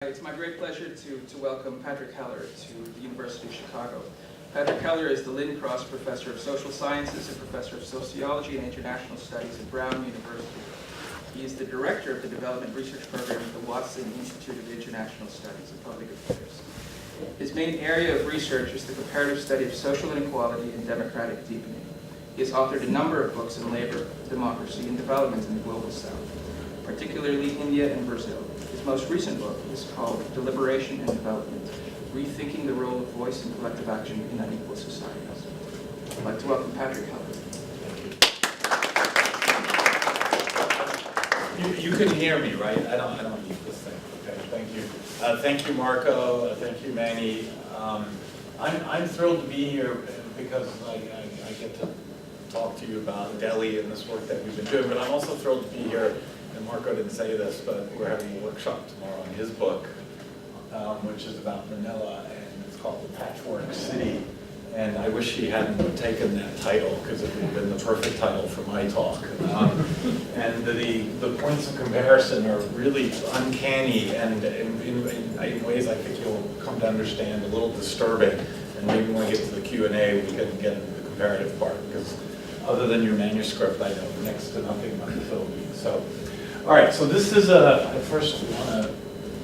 It's my great pleasure to welcome Patrick Heller to the University of Chicago. Patrick Heller is the Lynn Crost Professor of Social Sciences and Professor of Sociology and International Studies at Brown University. He is the Director of the Development Research Program at the Watson Institute of International Studies and Public Affairs. His main area of research is the comparative study of social inequality and democratic deepening. He has authored a number of books on labor, democracy, and development in the Global South, particularly India and Brazil. His most recent book is called Deliberation and Development, Rethinking the Role of Voice and Collective Action in Unequal Societies. I'd like to welcome Patrick Heller. You can hear me, right? I don't need this thing. Okay, thank you. Thank you, Marco. Thank you, Manny. I'm thrilled to be here because I get to talk to you about Delhi and this work that we've been doing, but I'm also thrilled to be here. And Marco didn't say this, but we're having a workshop tomorrow on his book, which is about Manila, and it's called The Patchwork City. And I wish he hadn't taken that title, because it would have been the perfect title for my talk. And the points of comparison are really uncanny, and in ways I think you'll come to understand a little disturbing. And maybe when we get to the Q&A, we can get into the comparative part, because other than your manuscript, I know next to nothing about the Philippines. So. All right, so this is I first want to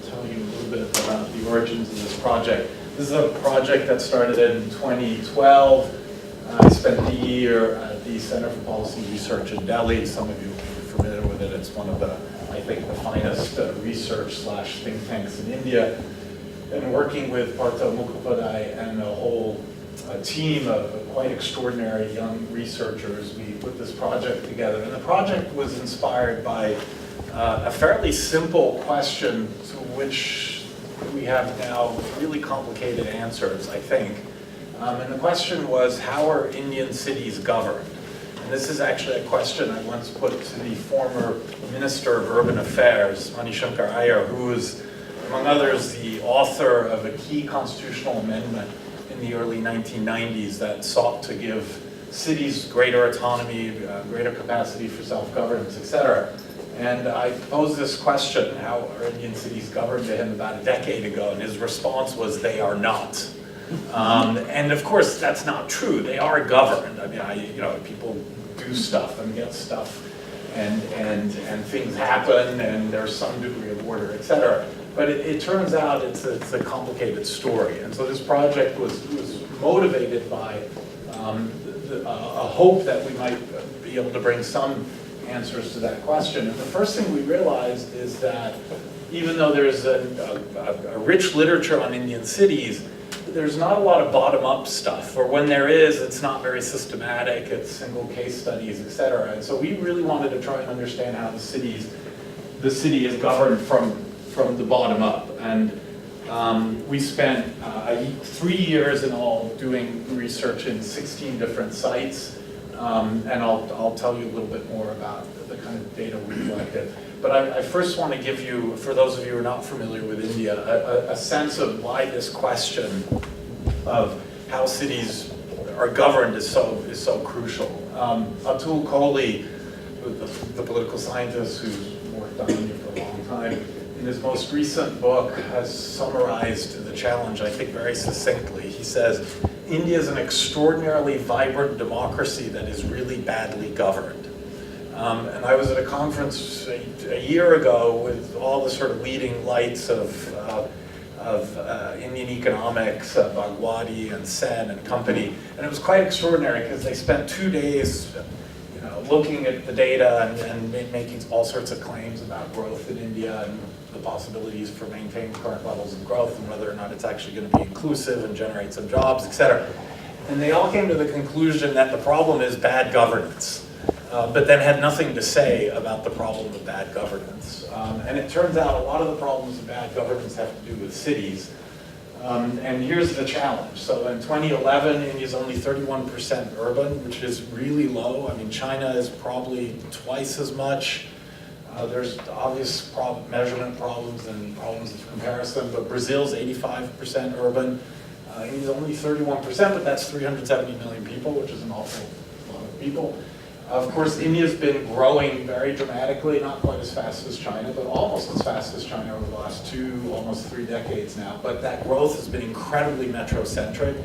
tell you a little bit about the origins of this project. This is a project that started in 2012. I spent a year at the Center for Policy Research in Delhi. Some of you will be familiar with it. It's one of the, I think, the finest research/think tanks in India. And working with Partha Mukhopadhyay and a whole team of quite extraordinary young researchers, we put this project together. And the project was inspired by a fairly simple question to which we have now really complicated answers, I think. And the question was, how are Indian cities governed? And this is actually a question I once put to the former Minister of Urban Affairs, Manishankar Iyer, who is, among others, the author of a key constitutional amendment in the early 1990s that sought to give cities greater autonomy, greater capacity for self-governance, etc. And I posed this question, how are Indian cities governed, to him about a decade ago, and his response was, they are not. And of course, that's not true. They are governed. I mean, people do stuff and get stuff, and things happen, and there's some degree of order, etc. But it turns out it's a complicated story. And so this project was motivated by a hope that we might be able to bring some answers to that question. And the first thing we realized is that even though there's a rich literature on Indian cities, there's not a lot of bottom-up stuff, or when there is, it's not very systematic, it's single case studies, etc. And so we really wanted to try and understand how the city is governed from the bottom up. And we spent 3 years in all doing research in 16 different sites. And I'll tell you a little bit more about the kind of data we collected. But I first want to give you, for those of you who are not familiar with India, a sense of why this question of how cities are governed is so crucial. Atul Kohli, the political scientist who's worked on India for a long time, in his most recent book has summarized the challenge, I think, very succinctly. He says, India is an extraordinarily vibrant democracy that is really badly governed. And I was at a conference a year ago with all the sort of leading lights of Indian economics, Bhagwati and Sen and company, and it was quite extraordinary because they spent 2 days looking at the data and making all sorts of claims about growth in India and the possibilities for maintaining current levels of growth and whether or not it's actually going to be inclusive and generate some jobs, etc. And they all came to the conclusion that the problem is bad governance, but then had nothing to say about the problem of bad governance. And it turns out a lot of the problems of bad governance have to do with cities. And here's the challenge. So in 2011, India's only 31% urban, which is really low. I mean, China is probably twice as much. There's obvious measurement problems and problems of comparison, but Brazil's 85% urban. India's only 31%, but that's 370 million people, which is an awful lot of people. Of course, India's been growing very dramatically, not quite as fast as China, but almost as fast as China over the last 2, almost 3 decades now. But that growth has been incredibly metrocentric.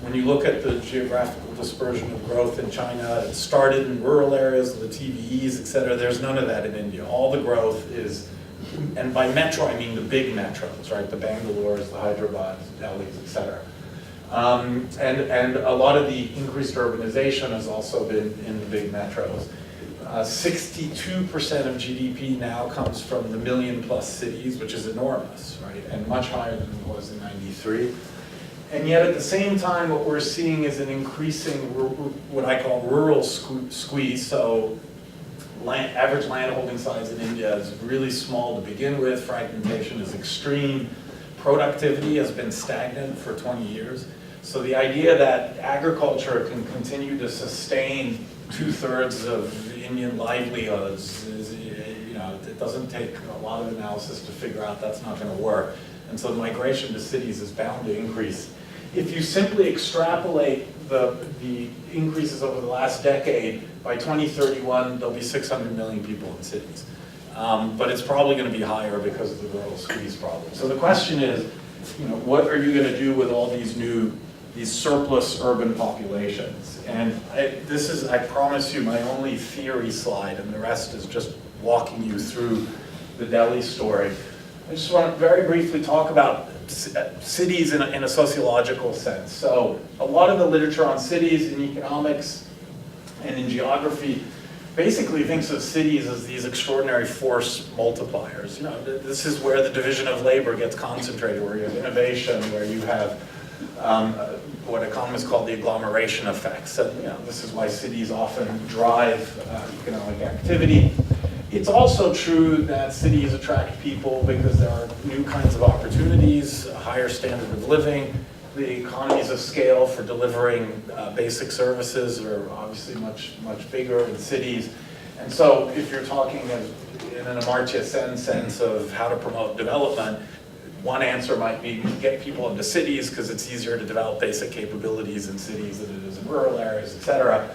When you look at the geographical dispersion of growth in China, it started in rural areas, the TVEs, et cetera. There's none of that in India. All the growth is, and by metro, I mean the big metros, right? The Bangalores, the Hyderabad, Delhis, et cetera. And a lot of the increased urbanization has also been in the big metros. 62% of GDP now comes from the million-plus cities, which is enormous, right? And much higher than it was in '93. And yet at the same time, what we're seeing is an increasing, what I call rural squeeze. So average landholding size in India is really small to begin with. Fragmentation is extreme. Productivity has been stagnant for 20 years. So the idea that agriculture can continue to sustain 2/3 of Indian livelihoods is, it doesn't take a lot of analysis to figure out that's not going to work. And so the migration to cities is bound to increase. If you simply extrapolate the increases over the last decade, by 2031, there'll be 600 million people in cities. But it's probably going to be higher because of the rural squeeze problem. So the question is, what are you going to do with all these surplus urban populations? And this is, I promise you, my only theory slide, and the rest is just walking you through the Delhi story. I just want to very briefly talk about cities in a sociological sense. So a lot of the literature on cities in economics and in geography basically thinks of cities as these extraordinary force multipliers. This is where the division of labor gets concentrated, where you have innovation, where you have what economists call the agglomeration effects. And this is why cities often drive economic activity. It's also true that cities attract people because there are new kinds of opportunities, a higher standard of living. The economies of scale for delivering basic services are obviously much bigger in cities. And so if you're talking in an Amartya Sen sense of how to promote development, one answer might be get people into cities because it's easier to develop basic capabilities in cities than it is in rural areas, et cetera.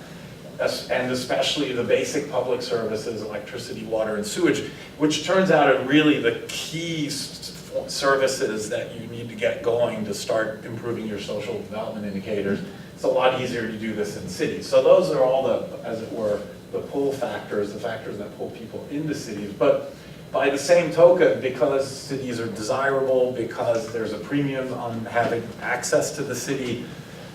And especially the basic public services, electricity, water, and sewage, which turns out are really the key services that you need to get going to start improving your social development indicators. It's a lot easier to do this in cities. So those are all the, as it were, the pull factors, the factors that pull people into cities. But by the same token, because cities are desirable, because there's a premium on having access to the city,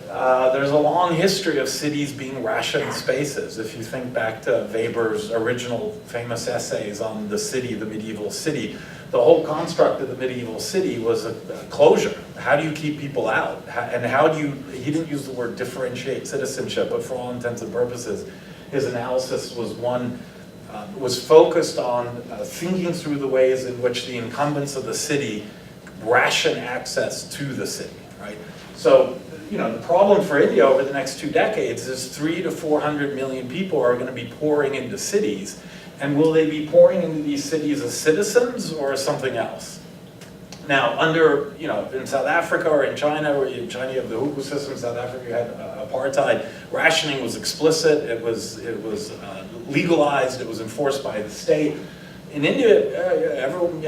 there's a long history of cities being rationed spaces. If you think back to Weber's original famous essays on the city, the medieval city, the whole construct of the medieval city was a closure. How do you keep people out? And how do you, he didn't use the word differentiate citizenship, but for all intents and purposes, his analysis was focused on thinking through the ways in which the incumbents of the city ration access to the city, right? So, the problem for India over the next 2 decades is 300 to 400 million people are going to be pouring into cities. And will they be pouring into these cities as citizens or as something else? Now, in South Africa or in China, where in China you have the hukou system, in South Africa you had apartheid, rationing was explicit, it was legalized, it was enforced by the state. In India, everyone,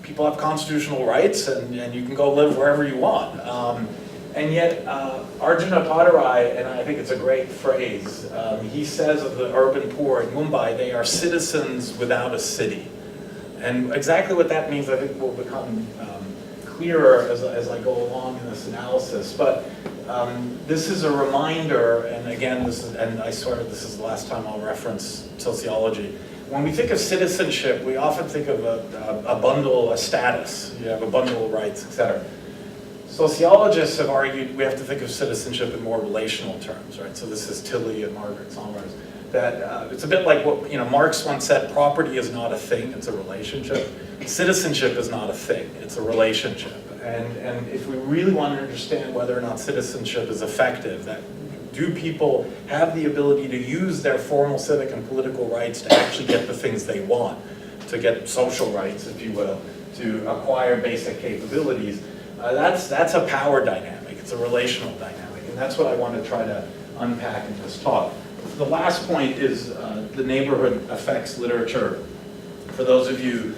people have constitutional rights and you can go live wherever you want. And yet, Arjuna Padarai, and I think it's a great phrase, he says of the urban poor in Mumbai, they are citizens without a city. And exactly what that means, I think, will become clearer as I go along in this analysis. But this is a reminder, and again, this is the last time I'll reference sociology. When we think of citizenship, we often think of a bundle, a status. You have a bundle of rights, etc. Sociologists have argued we have to think of citizenship in more relational terms, right? So this is Tilly and Margaret Saunders. That it's a bit like what Marx once said: property is not a thing; it's a relationship. Citizenship is not a thing; it's a relationship. And if we really want to understand whether or not citizenship is effective, that do people have the ability to use their formal civic and political rights to actually get the things they want, to get social rights, if you will, to acquire basic capabilities? That's a power dynamic. It's a relational dynamic, and that's what I want to try to unpack in this talk. the last point is the neighborhood effects literature. For those of you,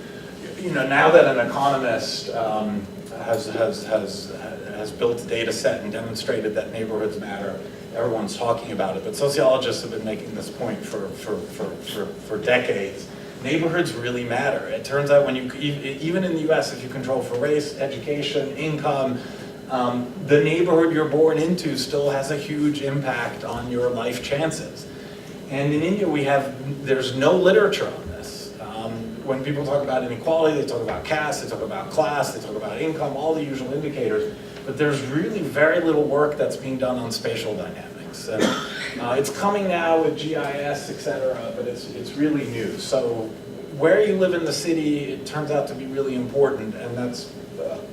now that an economist has built a data set and demonstrated that neighborhoods matter, everyone's talking about it. But sociologists have been making this point for decades. Neighborhoods really matter. It turns out when even in the US, if you control for race, education, income, the neighborhood you're born into still has a huge impact on your life chances. And in India, there's no literature on this. When people talk about inequality, they talk about caste, they talk about class, they talk about income, all the usual indicators, but there's really very little work that's being done on spatial dynamics. And, it's coming now with GIS, et cetera, but it's really new. So where you live in the city, it turns out to be really important, and that's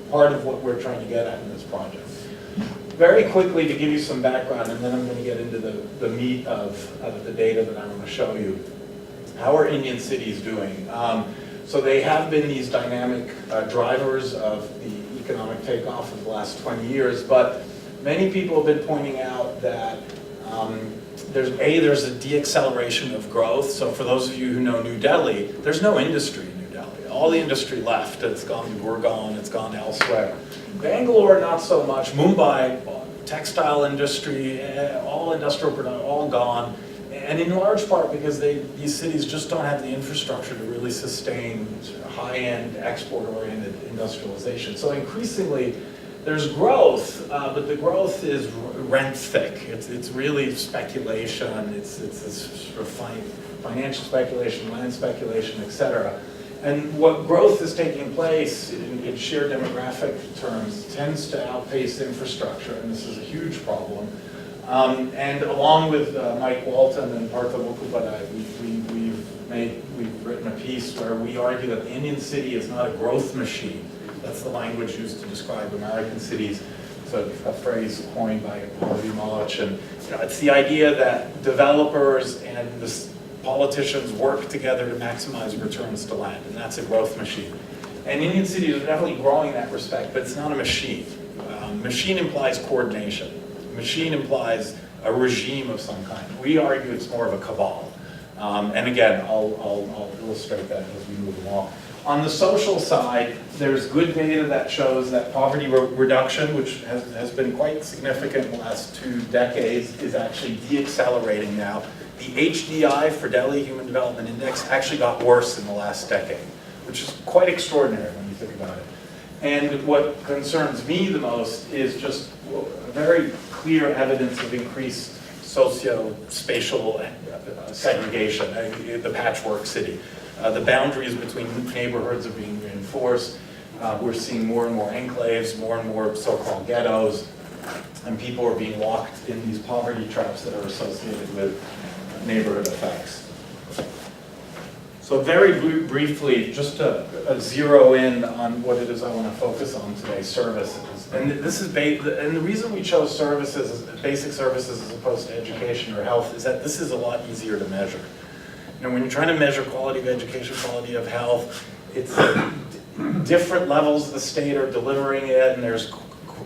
part of what we're trying to get at in this project. Very quickly, to give you some background, and then I'm going to get into the meat of the data that I want to show you. How are Indian cities doing? So they have been these dynamic drivers of the economic takeoff of the last 20 years, but many people have been pointing out that there's a deacceleration of growth. So for those of you who know New Delhi, there's no industry in New Delhi. All the industry left. It's gone to Gurgaon, it's gone elsewhere. Bangalore, not so much. Mumbai, textile industry, all industrial production, all gone. And in large part because these cities just don't have the infrastructure to really sustain high-end, export-oriented industrialization. So increasingly, there's growth, but the growth is rent thick. It's really speculation. It's sort of financial speculation, land speculation, et cetera. And what growth is taking place in sheer demographic terms tends to outpace infrastructure, and this is a huge problem. And along with Mike Walton and Partha Mukhopadhyay, we've written a piece where we argue that the Indian city is not a growth machine. That's the language used to describe American cities. So a phrase coined by Harvey Milch, and it's the idea that developers and the politicians work together to maximize returns to land, and that's a growth machine. And Indian cities are definitely growing in that respect, but it's not a machine. Machine implies coordination. Machine implies a regime of some kind. We argue it's more of a cabal. And again, I'll illustrate that as we move along. On the social side, there's good data that shows that poverty reduction, which has been quite significant in the last 2 decades, is actually deaccelerating now. The HDI for Delhi Human Development Index actually got worse in the last decade, which is quite extraordinary when you think about it. And what concerns me the most is just very clear evidence of increased socio-spatial segregation, the patchwork city. The boundaries between neighborhoods are being reinforced. We're seeing more and more enclaves, more and more so-called ghettos, and people are being locked in these poverty traps that are associated with neighborhood effects. So very briefly, just to zero in on what it is I want to focus on today, services. And this is and the reason we chose services, basic services as opposed to education or health, is that this is a lot easier to measure. When you're trying to measure quality of education, quality of health, it's different levels of the state are delivering it, and there's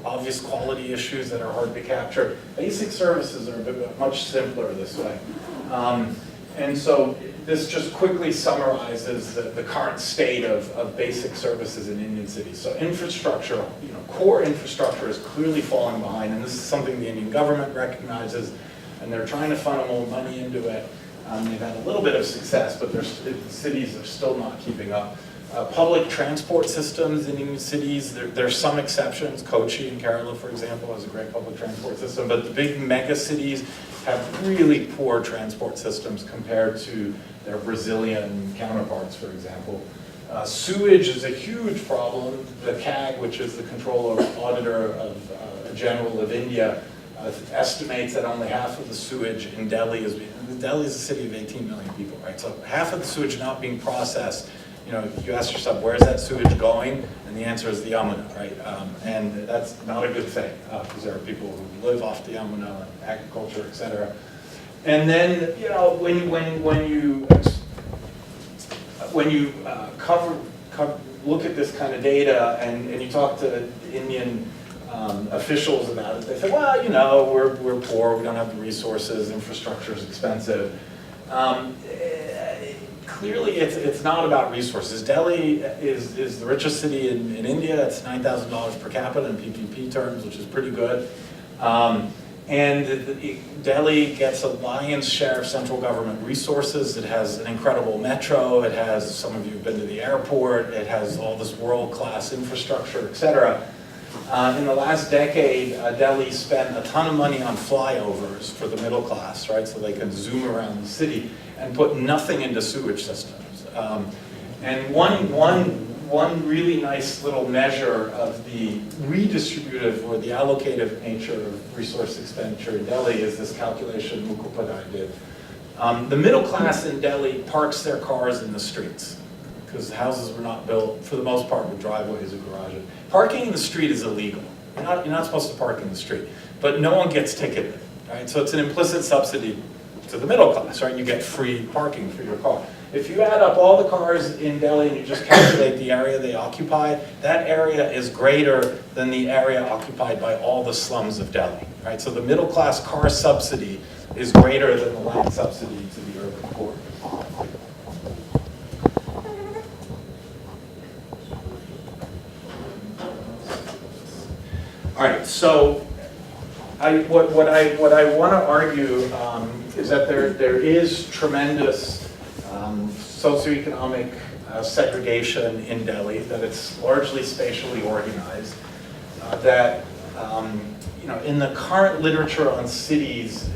obvious quality issues that are hard to capture. Basic services are much simpler this way. And so this just quickly summarizes the current state of basic services in Indian cities. So infrastructure, core infrastructure is clearly falling behind, and this is something the Indian government recognizes, and they're trying to funnel more money into it. They've had a little bit of success, but the cities are still not keeping up. Public transport systems in Indian cities, there's some exceptions. Kochi in Kerala, for example, has a great public transport system, but the big mega cities have really poor transport systems compared to their Brazilian counterparts, for example. Sewage is a huge problem. The CAG, which is the Controller Auditor General of India, estimates that only half of the sewage in Delhi is a city of 18 million people, right? So half of the sewage not being processed. You ask yourself, where's that sewage going? And the answer is the Yamuna, right? And that's not a good thing, because there are people who live off the Yamuna, and agriculture, et cetera. And then, when you look at this kind of data, and you talk to Indian officials about it. They say, well, you know, we're poor, we don't have the resources, infrastructure is expensive. Clearly, it's not about resources. Delhi is the richest city in India. It's $9,000 per capita in PPP terms, which is pretty good. Delhi gets a lion's share of central government resources. It has an incredible metro. It has, some of you have been to the airport. It has all this world-class infrastructure, et cetera. In the last decade, Delhi spent a ton of money on flyovers for the middle class, right? So they could zoom around the city and put nothing into sewage systems. And one really nice little measure of the redistributive or the allocative nature of resource expenditure in Delhi is this calculation Mukhopadhyay did. The middle class in Delhi parks their cars in the streets because houses were not built, for the most part, with driveways or garages. Parking in the street is illegal. You're not supposed to park in the street, but no one gets ticketed, right? So it's an implicit subsidy to the middle class, right? You get free parking for your car. If you add up all the cars in Delhi and you just calculate the area they occupy, that area is greater than the area occupied by all the slums of Delhi, right? So the middle class car subsidy is greater than the land subsidy to the urban poor. All right, so what I want to argue is that there is tremendous socioeconomic segregation in Delhi, that it's largely spatially organized, that you know, in the current literature on cities,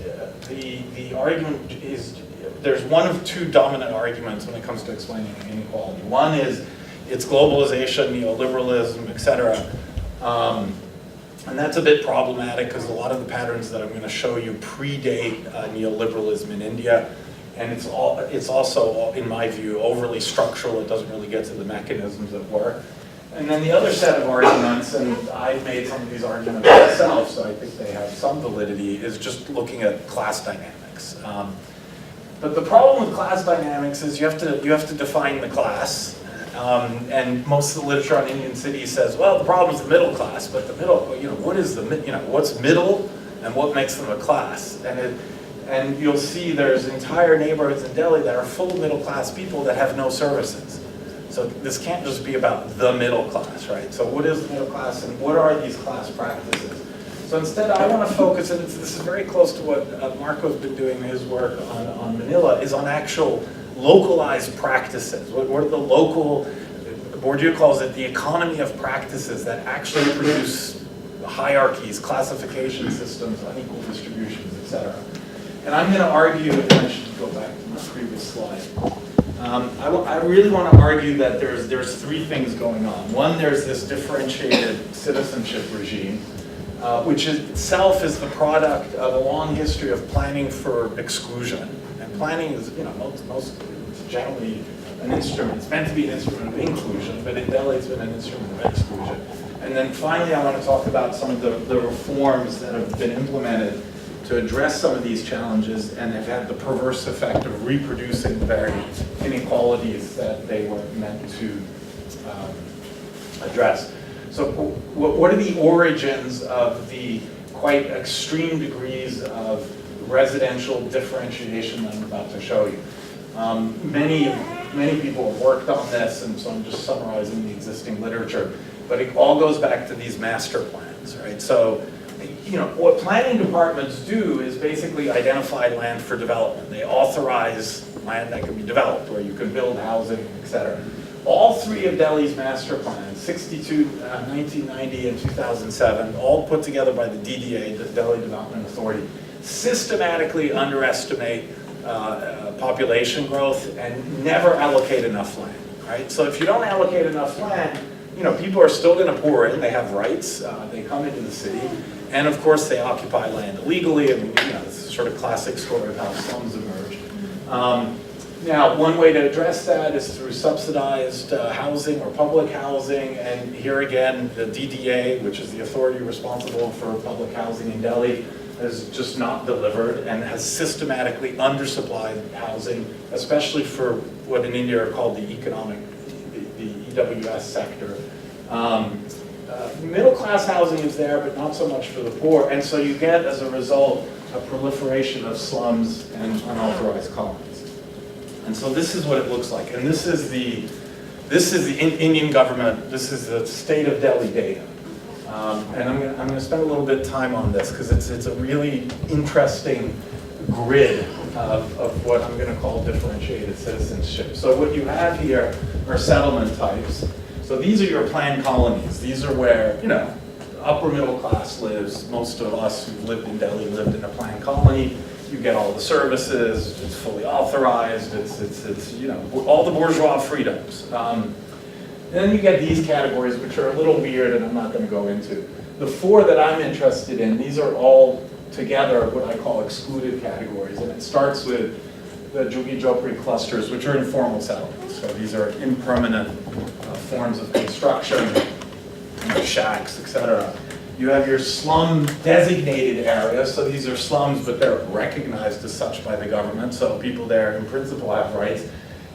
the argument is, there's one of two dominant arguments when it comes to explaining inequality. One is it's globalization, neoliberalism, et cetera. And that's a bit problematic because a lot of the patterns that I'm going to show you predate neoliberalism in India. And it's also, in my view, overly structural. It doesn't really get to the mechanisms at work. And then the other set of arguments, and I've made some of these arguments myself, so I think they have some validity, is just looking at class dynamics. But the problem with class dynamics is you have to define the class. And most of the literature on Indian cities says, well, the problem is the middle class, but the middle, you know, what's middle and what makes them a class? And you'll see there's entire neighborhoods in Delhi that are full of middle class people that have no services. So this can't just be about the middle class, right? So what is the middle class and what are these class practices? So instead I want to focus, and this is very close to what Marco's been doing in his work on Manila, is on actual localized practices. What are the local, Bourdieu calls it the economy of practices that actually produce hierarchies, classification systems, unequal distributions, etc. And I'm going to argue, and I should go back to my previous slide. I really want to argue that there's three things going on. One, there's this differentiated citizenship regime, which itself is the product of a long history of planning for exclusion. And planning is, you know, most generally an instrument. It's meant to be an instrument of inclusion, but in Delhi it's been an instrument of exclusion. And then finally I want to talk about some of the reforms that have been implemented to address some of these challenges and have had the perverse effect of reproducing the very inequalities that they were meant to address. So what are the origins of the quite extreme degrees of residential differentiation that I'm about to show you? Many people have worked on this, and so I'm just summarizing the existing literature. But it all goes back to these master plans, right? So, you know, what planning departments do is basically identify land for development. They authorize land that can be developed, where you can build housing, et cetera. All three of Delhi's master plans, 62, 1990, and 2007, all put together by the DDA, the Delhi Development Authority, systematically underestimate population growth and never allocate enough land, right? So if you don't allocate enough land, you know, people are still going to pour in. They have rights. They come into the city, and of course they occupy land illegally. I mean, you know, this is sort of classic story of how slums emerge. Now, one way to address that is through subsidized housing or public housing, and here again, the DDA, which is the authority responsible for public housing in Delhi, has just not delivered and has systematically undersupplied housing, especially for what in India are called the EWS sector. middle-class housing is there, but not so much for the poor. And so you get, as a result, a proliferation of slums and unauthorized colonies. And so this is what it looks like. And this is the Indian government. This is the state of Delhi data. And I'm going to spend a little bit of time on this because it's a really interesting grid of what I'm going to call differentiated citizenship. So what you have here are settlement types. So these are your planned colonies. These are where, upper middle class lives. Most of us who've lived in Delhi lived in a planned colony. You get all the services. It's fully authorized. It's all the bourgeois freedoms. And then you get these categories, which are a little weird, and I'm not going to go into. The four that I'm interested in, these are all together what I call excluded categories, and it starts with the Jhuggi-Jhopri clusters, which are informal settlements. So these are impermanent forms of construction, shacks, etc. You have your slum designated areas, so these are slums, but they're recognized as such by the government, so people there in principle have rights.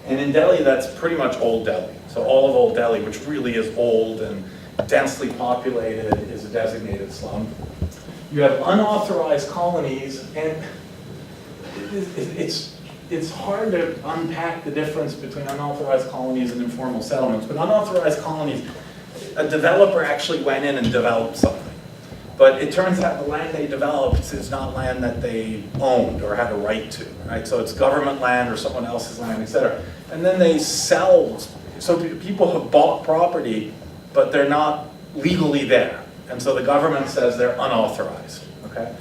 And in Delhi, that's pretty much Old Delhi. So all of Old Delhi, which really is old and densely populated, is a designated slum. You have unauthorized colonies, and it's hard to unpack the difference between unauthorized colonies and informal settlements. But unauthorized colonies, a developer actually went in and developed something. But it turns out the land they developed is not land that they owned or had a right to, right? So it's government land or someone else's land, et cetera. And then they sell, so people have bought property, but they're not legally there. And so the government says they're unauthorized, okay?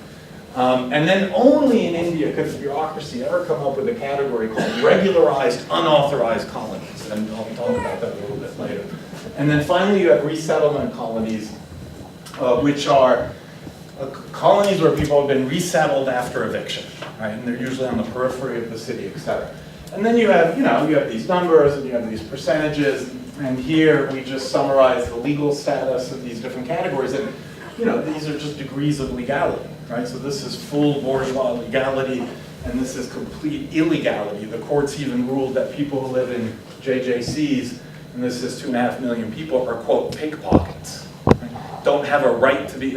And then only in India could the bureaucracy ever come up with a category called regularized unauthorized colonies. And I'll talk about that a little bit later. And then finally you have resettlement colonies, which are colonies where people have been resettled after eviction, right? And they're usually on the periphery of the city, et cetera. And then you have, you have these numbers and you have these percentages. And here we just summarize the legal status of these different categories. And, these are just degrees of legality, right? So this is full bourgeois legality, and this is complete illegality. The courts even ruled that people who live in JJCs, and this is 2.5 million people, are, quote, pickpockets. Don't have a right to be,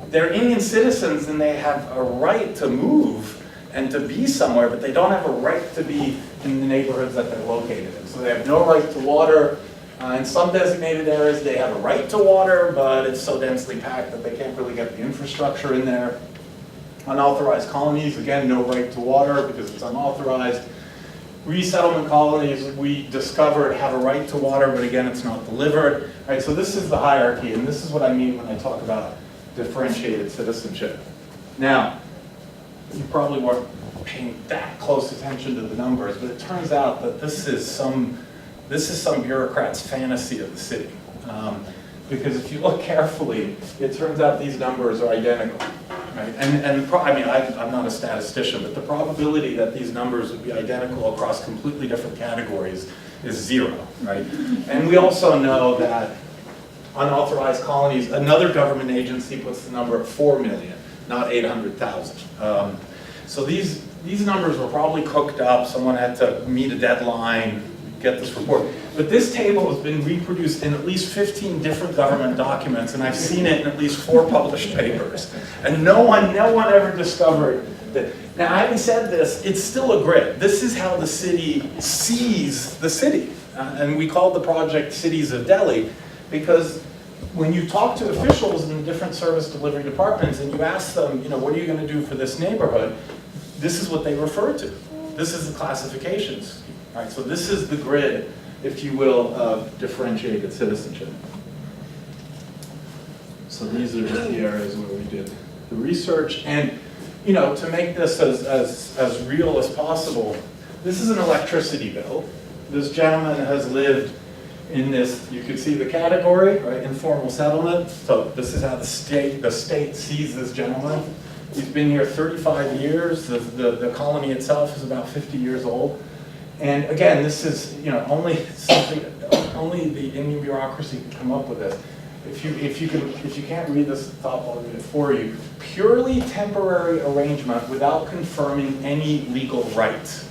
they're Indian citizens and they have a right to move and to be somewhere, but they don't have a right to be in the neighborhoods that they're located in. So they have no right to water. In some designated areas, they have a right to water, but it's so densely packed that they can't really get the infrastructure in there. Unauthorized colonies, again, no right to water because it's unauthorized. Resettlement colonies, we discovered, have a right to water, but again, it's not delivered. Right, so this is the hierarchy, and this is what I mean when I talk about differentiated citizenship. Now, you probably weren't paying that close attention to the numbers, but it turns out that this is some bureaucrat's fantasy of the city. Because if you look carefully, it turns out these numbers are identical. Right? I'm not a statistician, but the probability that these numbers would be identical across completely different categories is 0, right? And we also know that unauthorized colonies, another government agency puts the number at 4 million, not 800,000. So these numbers were probably cooked up. Someone had to meet a deadline, get this report. But this table has been reproduced in at least 15 different government documents, and I've seen it in at least 4 published papers. And no one ever discovered that. Now, having said this, it's still a grid. This is how the city sees the city. And we called the project Cities of Delhi because when you talk to officials in different service delivery departments and you ask them, what are you going to do for this neighborhood, this is what they refer to. This is the classifications. All right, so this is the grid, if you will, of differentiated citizenship. So these are just the areas where we did the research. And to make this as real as possible, this is an electricity bill. This gentleman has lived in this, you can see the category, right, informal settlement. So this is how the state sees this gentleman. He's been here 35 years. The colony itself is about 50 years old. And again, this is only the Indian bureaucracy can come up with this. If you can't read this at the top, I'll read it for you. Purely temporary arrangement without confirming any legal rights.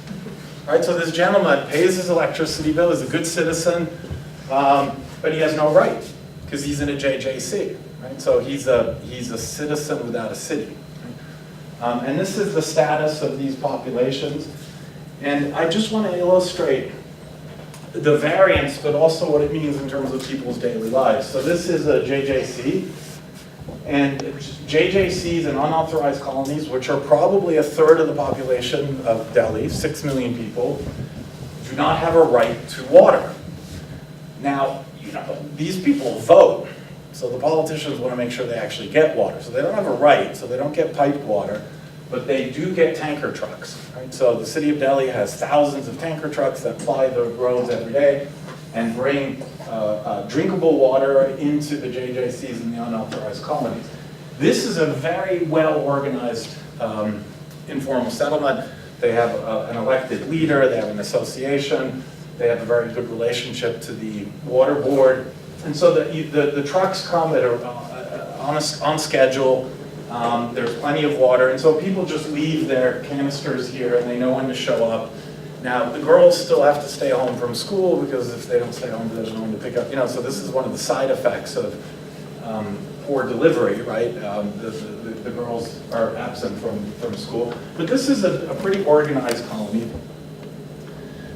Right, so this gentleman pays his electricity bill, is a good citizen, but he has no right. because he's in a JJC, right? So he's a citizen without a city. And this is the status of these populations. And I just want to illustrate the variance, but also what it means in terms of people's daily lives. So this is a JJC. And JJCs and unauthorized colonies, which are probably a third of the population of Delhi, 6 million people, do not have a right to water. Now, these people vote, so the politicians want to make sure they actually get water. So they don't have a right, so they don't get piped water, but they do get tanker trucks. Right? So the city of Delhi has thousands of tanker trucks that ply the roads every day and bring drinkable water into the JJCs and the unauthorized colonies. This is a very well-organized informal settlement. They have an elected leader, they have an association, they have a very good relationship to the water board. And so the trucks come on schedule, there's plenty of water, and so people just leave their canisters here and they know when to show up. Now, the girls still have to stay home from school because if they don't stay home, there's no one to pick up. So this is one of the side effects of poor delivery, right? The girls are absent from school. But this is a pretty organized colony.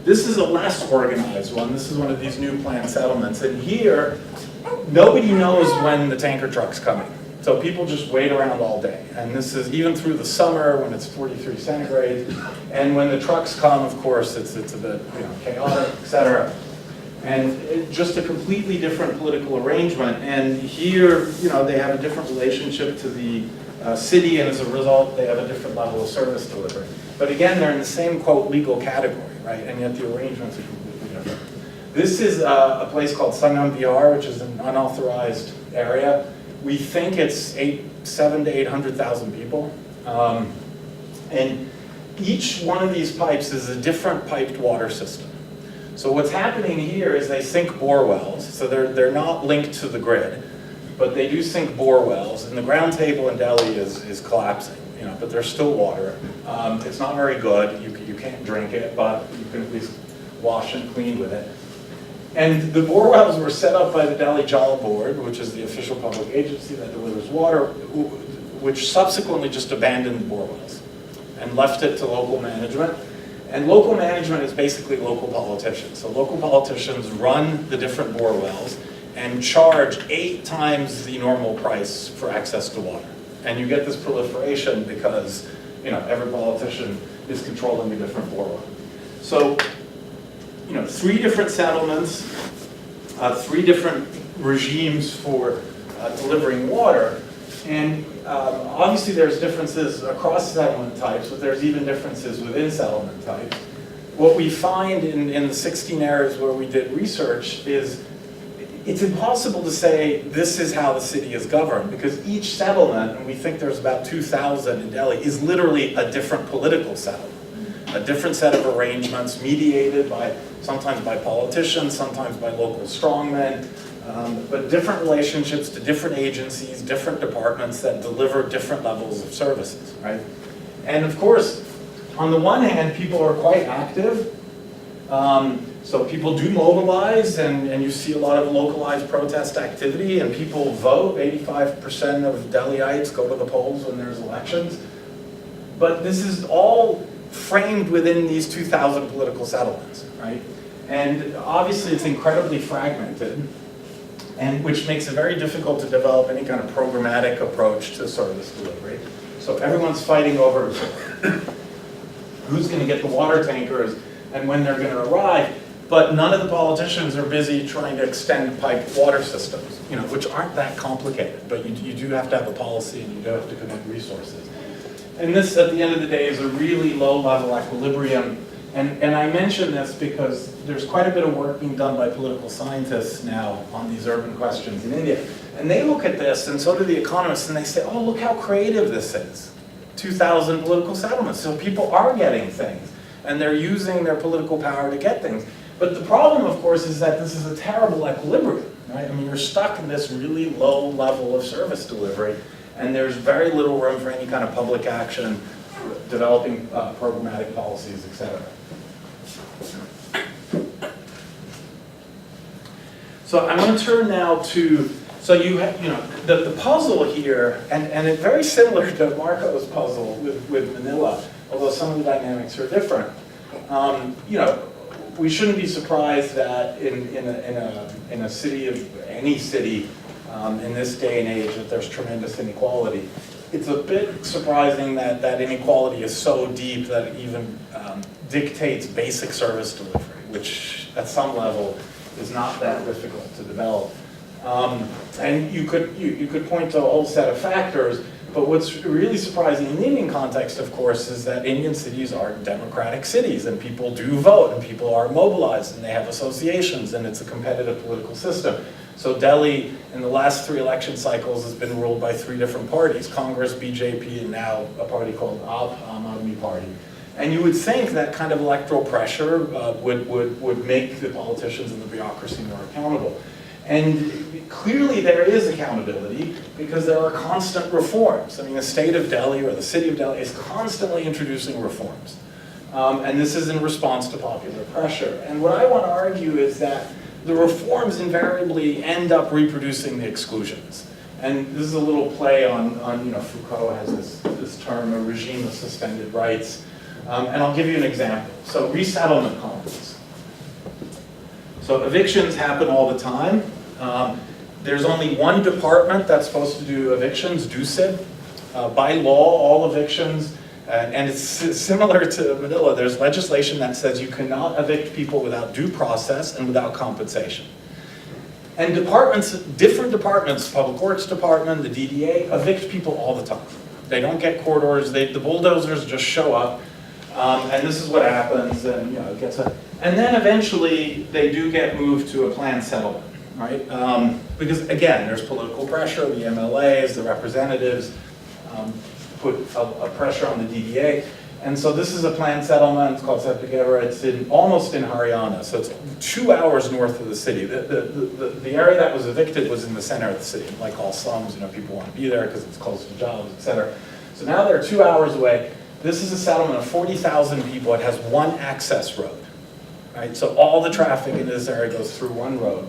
This is a less organized one. This is one of these new planned settlements. And here, nobody knows when the tanker truck's coming. So people just wait around all day. And this is even through the summer when it's 43 centigrade. And when the trucks come, of course, it's a bit chaotic, et cetera. And just a completely different political arrangement. And here, they have a different relationship to the city, and as a result, they have a different level of service delivery. But again, they're in the same, quote, legal category, right? And yet the arrangements are completely different. This is a place called Sangam Vihar, which is an unauthorized area. We think it's 700,000 to 800,000 people. And each one of these pipes is a different piped water system. So what's happening here is they sink bore wells. So they're not linked to the grid, but they do sink bore wells. And the ground table in Delhi is collapsing, but there's still water. It's not very good. You can't drink it, but you can at least wash and clean with it. And the bore wells were set up by the Delhi Jal Board, which is the official public agency that delivers water, which subsequently just abandoned the bore wells and left it to local management. And local management is basically local politicians. So local politicians run the different bore wells and charge 8 times the normal price for access to water. And you get this proliferation because every politician is controlling a different bore well. So 3 different settlements, 3 different regimes for delivering water. And obviously there's differences across settlement types, but there's even differences within settlement types. What we find in the 16 areas where we did research is it's impossible to say this is how the city is governed, because each settlement, and we think there's about 2,000 in Delhi, is literally a different political settlement. A different set of arrangements mediated sometimes by politicians, sometimes by local strongmen, but different relationships to different agencies, different departments that deliver different levels of services, right? And of course, on the one hand, people are quite active. So people do mobilize, and you see a lot of localized protest activity, and people vote. 85% of Delhiites go to the polls when there's elections. But this is all framed within these 2,000 political settlements, right? And obviously it's incredibly fragmented, and which makes it very difficult to develop any kind of programmatic approach to service delivery. So everyone's fighting over who's going to get the water tankers and when they're going to arrive, but none of the politicians are busy trying to extend piped water systems, which aren't that complicated, but you do have to have a policy and you do have to commit resources. And this, at the end of the day, is a really low-level equilibrium. And I mention this because there's quite a bit of work being done by political scientists now on these urban questions in India. And they look at this, and so do the economists, and they say, oh, look how creative this is. 2,000 political settlements. So people are getting things, and they're using their political power to get things. But the problem, of course, is that this is a terrible equilibrium, right? I mean, you're stuck in this really low level of service delivery, and there's very little room for any kind of public action, developing programmatic policies, etc. So I'm going to turn now to So you have, the puzzle here, and it's very similar to Marco's puzzle with Manila, although some of the dynamics are different. We shouldn't be surprised that in a city of any city in this day and age that there's tremendous inequality. It's a bit surprising that that inequality is so deep that it even dictates basic service delivery, which at some level is not that difficult to develop. And you could point to a whole set of factors, but what's really surprising in the Indian context, of course, is that Indian cities are democratic cities, and people do vote, and people are mobilized, and they have associations, and it's a competitive political system. So Delhi, in the last 3 election cycles, has been ruled by 3 different parties: Congress, BJP, and now a party called Aam Aadmi Party. And you would think that kind of electoral pressure would make the politicians and the bureaucracy more accountable. And clearly there is accountability because there are constant reforms. I mean, the state of Delhi or the city of Delhi is constantly introducing reforms. And this is in response to popular pressure. And what I want to argue is that the reforms invariably end up reproducing the exclusions. And this is a little play on Foucault has this term, a regime of suspended rights. And I'll give you an example. So resettlement colonies. So evictions happen all the time. There's only one department that's supposed to do evictions, DUSIB. By law, all evictions, and it's similar to Manila, there's legislation that says you cannot evict people without due process and without compensation. And different departments, Public Works Department, the DDA, evict people all the time. They don't get court orders, the bulldozers just show up, and this is what happens, and it gets and then eventually they do get moved to a planned settlement, right? Because again, there's political pressure, the MLAs, the representatives put a pressure on the DDA. And so this is a planned settlement, it's called Septigera, it's almost in Haryana, so it's 2 hours north of the city. The area that was evicted was in the center of the city. Like all slums, people want to be there because it's close to jobs, etc. So now they're 2 hours away. This is a settlement of 40,000 people. It has one access road. Right? So all the traffic in this area goes through one road.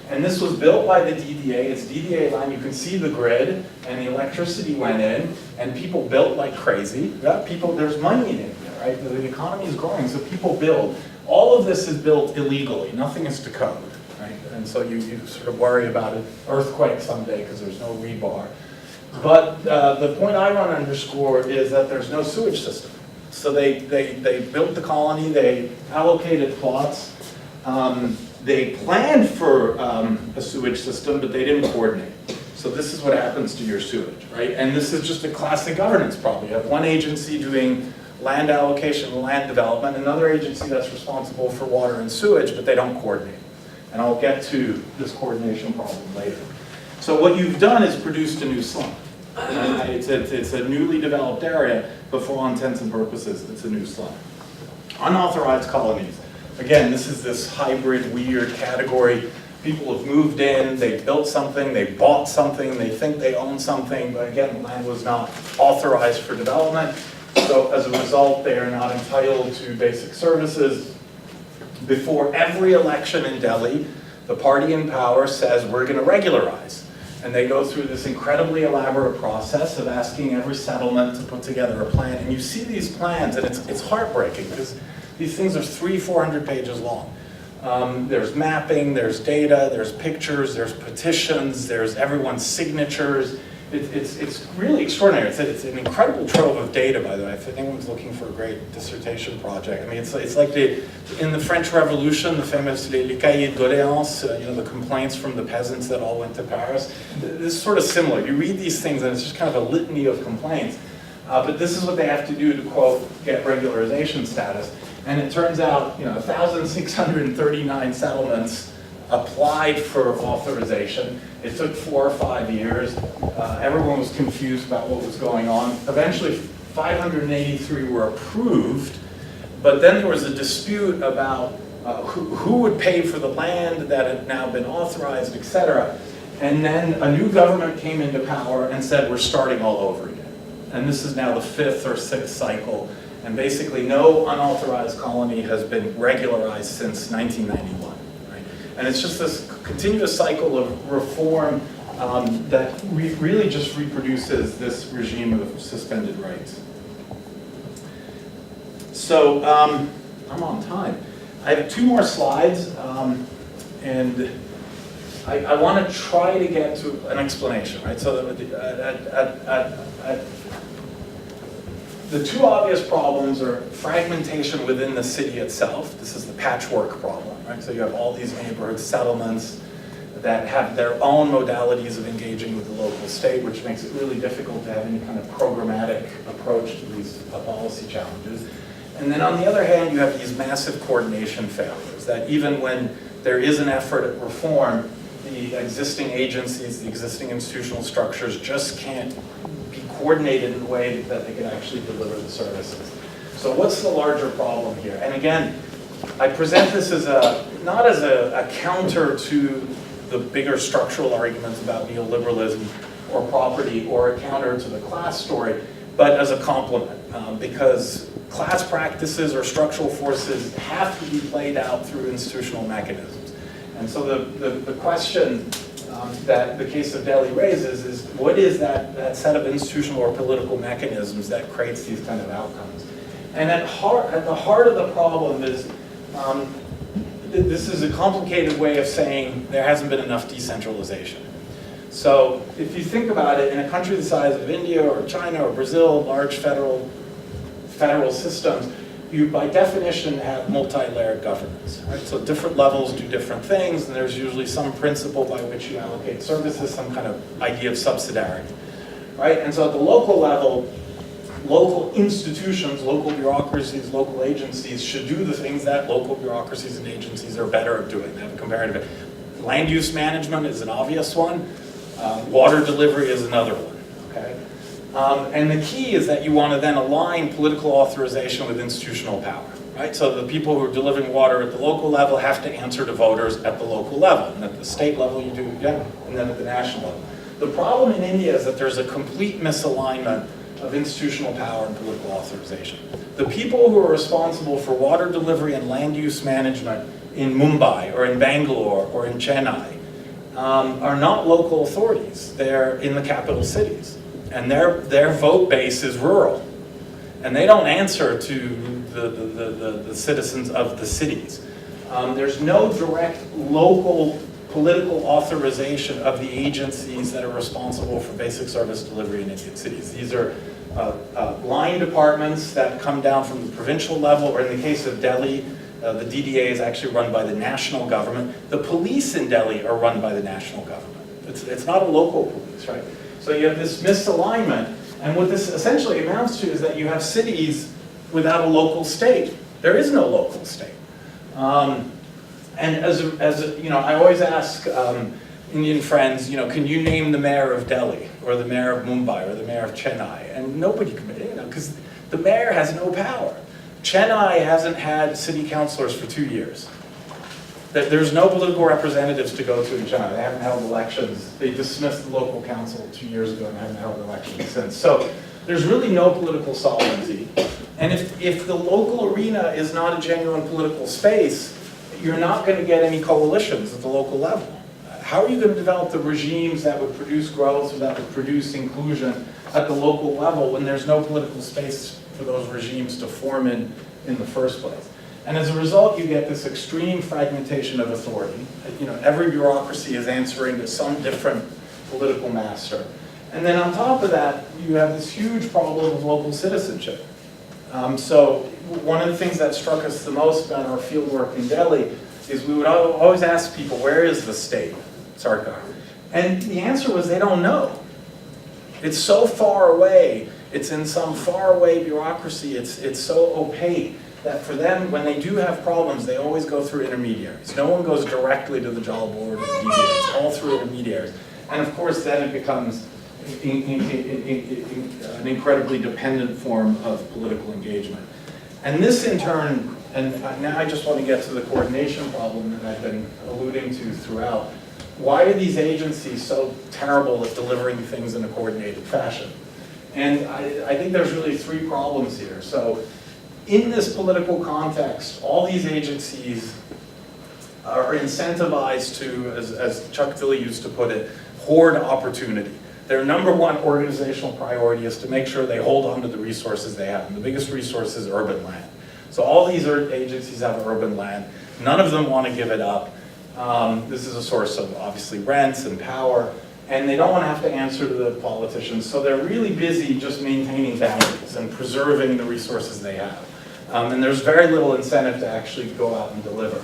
And this was built by the DDA. It's DDA line. You can see the grid, and the electricity went in, and people built like crazy. There's money in India, right? The economy is growing, so people build. All of this is built illegally. Nothing is to code, right? And so you sort of worry about an earthquake someday because there's no rebar. But the point I want to underscore is that there's no sewage system. So they built the colony, they allocated plots, they planned for a sewage system, but they didn't coordinate. So this is what happens to your sewage, right? And this is just a classic governance problem. You have one agency doing land allocation, land development, another agency that's responsible for water and sewage, but they don't coordinate. And I'll get to this coordination problem later. So what you've done is produced a new slum. It's a newly developed area, but for all intents and purposes, it's a new slum. Unauthorized colonies. Again, this is this hybrid, weird category. People have moved in, they built something, they bought something, they think they own something, but again, the land was not authorized for development. So as a result, they are not entitled to basic services. Before every election in Delhi, the party in power says, we're going to regularize. And they go through this incredibly elaborate process of asking every settlement to put together a plan. And you see these plans, and it's heartbreaking because these things are 300-400 pages long. There's mapping, there's data, there's pictures, there's petitions, there's everyone's signatures. It's really extraordinary. It's an incredible trove of data, by the way, if anyone's looking for a great dissertation project. I mean, it's like in the French Revolution, the famous les cahiers de doléances, the complaints from the peasants that all went to Paris. This is sort of similar. You read these things and it's just kind of a litany of complaints. But this is what they have to do to, quote, get regularization status. And it turns out, 1,639 settlements applied for authorization. It took 4 or 5 years. Everyone was confused about what was going on. Eventually, 583 were approved, but then there was a dispute about who would pay for the land that had now been authorized, etc. And then a new government came into power and said, we're starting all over again. And this is now the 5th or 6th cycle. And basically, no unauthorized colony has been regularized since 1991. Right? And it's just this continuous cycle of reform that really just reproduces this regime of suspended rights. So I'm on time. I have 2 more slides, and I want to try to get to an explanation, right? So the 2 obvious problems are fragmentation within the city itself. This is the patchwork problem, right? So you have all these neighborhood settlements that have their own modalities of engaging with the local state, which makes it really difficult to have any kind of programmatic approach to these policy challenges. And then on the other hand, you have these massive coordination failures, that even when there is an effort at reform, the existing agencies, the existing institutional structures just can't be coordinated in a way that they can actually deliver the services. So what's the larger problem here? And again, I present this as not as a counter to the bigger structural arguments about neoliberalism or property, or a counter to the class story, but as a complement, because class practices or structural forces have to be played out through institutional mechanisms. And so the question that the case of Delhi raises is, what is that set of institutional or political mechanisms that creates these kind of outcomes? And at the heart of the problem is, this is a complicated way of saying there hasn't been enough decentralization. So if you think about it, in a country the size of India or China or Brazil, large federal systems, you by definition have multi-layered governance, right? So different levels do different things, and there's usually some principle by which you allocate services, some kind of idea of subsidiarity, right? And so at the local level, local institutions, local bureaucracies, local agencies should do the things that local bureaucracies and agencies are better at doing. They have a comparative. Land use management is an obvious one. Water delivery is another one, okay? And the key is that you want to then align political authorization with institutional power, right? So the people who are delivering water at the local level have to answer to voters at the local level, and at the state level you do again, and then at the national level. The problem in India is that there's a complete misalignment of institutional power and political authorization. The people who are responsible for water delivery and land use management in Mumbai or in Bangalore or in Chennai are not local authorities. They're in the capital cities. And their vote base is rural. And they don't answer to the citizens of the cities. There's no direct local political authorization of the agencies that are responsible for basic service delivery in Indian cities. These are line departments that come down from the provincial level, or in the case of Delhi, the DDA is actually run by the national government. The police in Delhi are run by the national government. It's not a local police, right? So you have this misalignment, and what this essentially amounts to is that you have cities without a local state. There is no local state. And you know, I always ask Indian friends, you know, can you name the mayor of Delhi, or the mayor of Mumbai, or the mayor of Chennai? And nobody can, you know, because the mayor has no power. Chennai hasn't had city councilors for 2 years. There's no political representatives to go to in Chennai. They haven't held elections. They dismissed the local council 2 years ago and haven't held elections since. So there's really no political sovereignty. And if the local arena is not a genuine political space, you're not going to get any coalitions at the local level. How are you going to develop the regimes that would produce growth, or that would produce inclusion at the local level when there's no political space for those regimes to form in the first place? And as a result, you get this extreme fragmentation of authority. You know, every bureaucracy is answering to some different political master. And then on top of that, you have this huge problem of local citizenship. So one of the things that struck us the most about our fieldwork in Delhi is we would always ask people, where is the state, Sarkar? And the answer was they don't know. It's so far away. It's in some faraway bureaucracy. It's so opaque that for them, when they do have problems, they always go through intermediaries. No one goes directly to the Jal board or the DDA. It's all through intermediaries. And of course, then it becomes an incredibly dependent form of political engagement. And this in turn, and now I just want to get to the coordination problem that I've been alluding to throughout. Why are these agencies so terrible at delivering things in a coordinated fashion? And I think there's really 3 problems here. So in this political context, all these agencies are incentivized to, as Chuck Tilley used to put it, hoard opportunity. Their number one organizational priority is to make sure they hold on to the resources they have. And the biggest resource is urban land. So all these agencies have urban land. None of them want to give it up. This is a source of obviously rents and power. And they don't want to have to answer to the politicians. So they're really busy just maintaining boundaries and preserving the resources they have. And there's very little incentive to actually go out and deliver.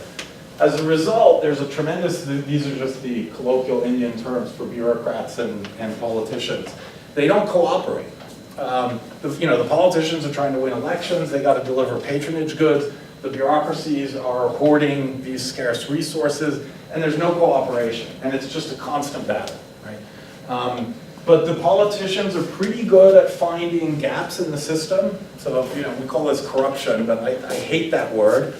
As a result, there's a tremendous, these are just the colloquial Indian terms for bureaucrats and politicians. They don't cooperate. The politicians are trying to win elections, they got to deliver patronage goods, the bureaucracies are hoarding these scarce resources, and there's no cooperation, and it's just a constant battle, right? But the politicians are pretty good at finding gaps in the system. So, we call this corruption, but I hate that word.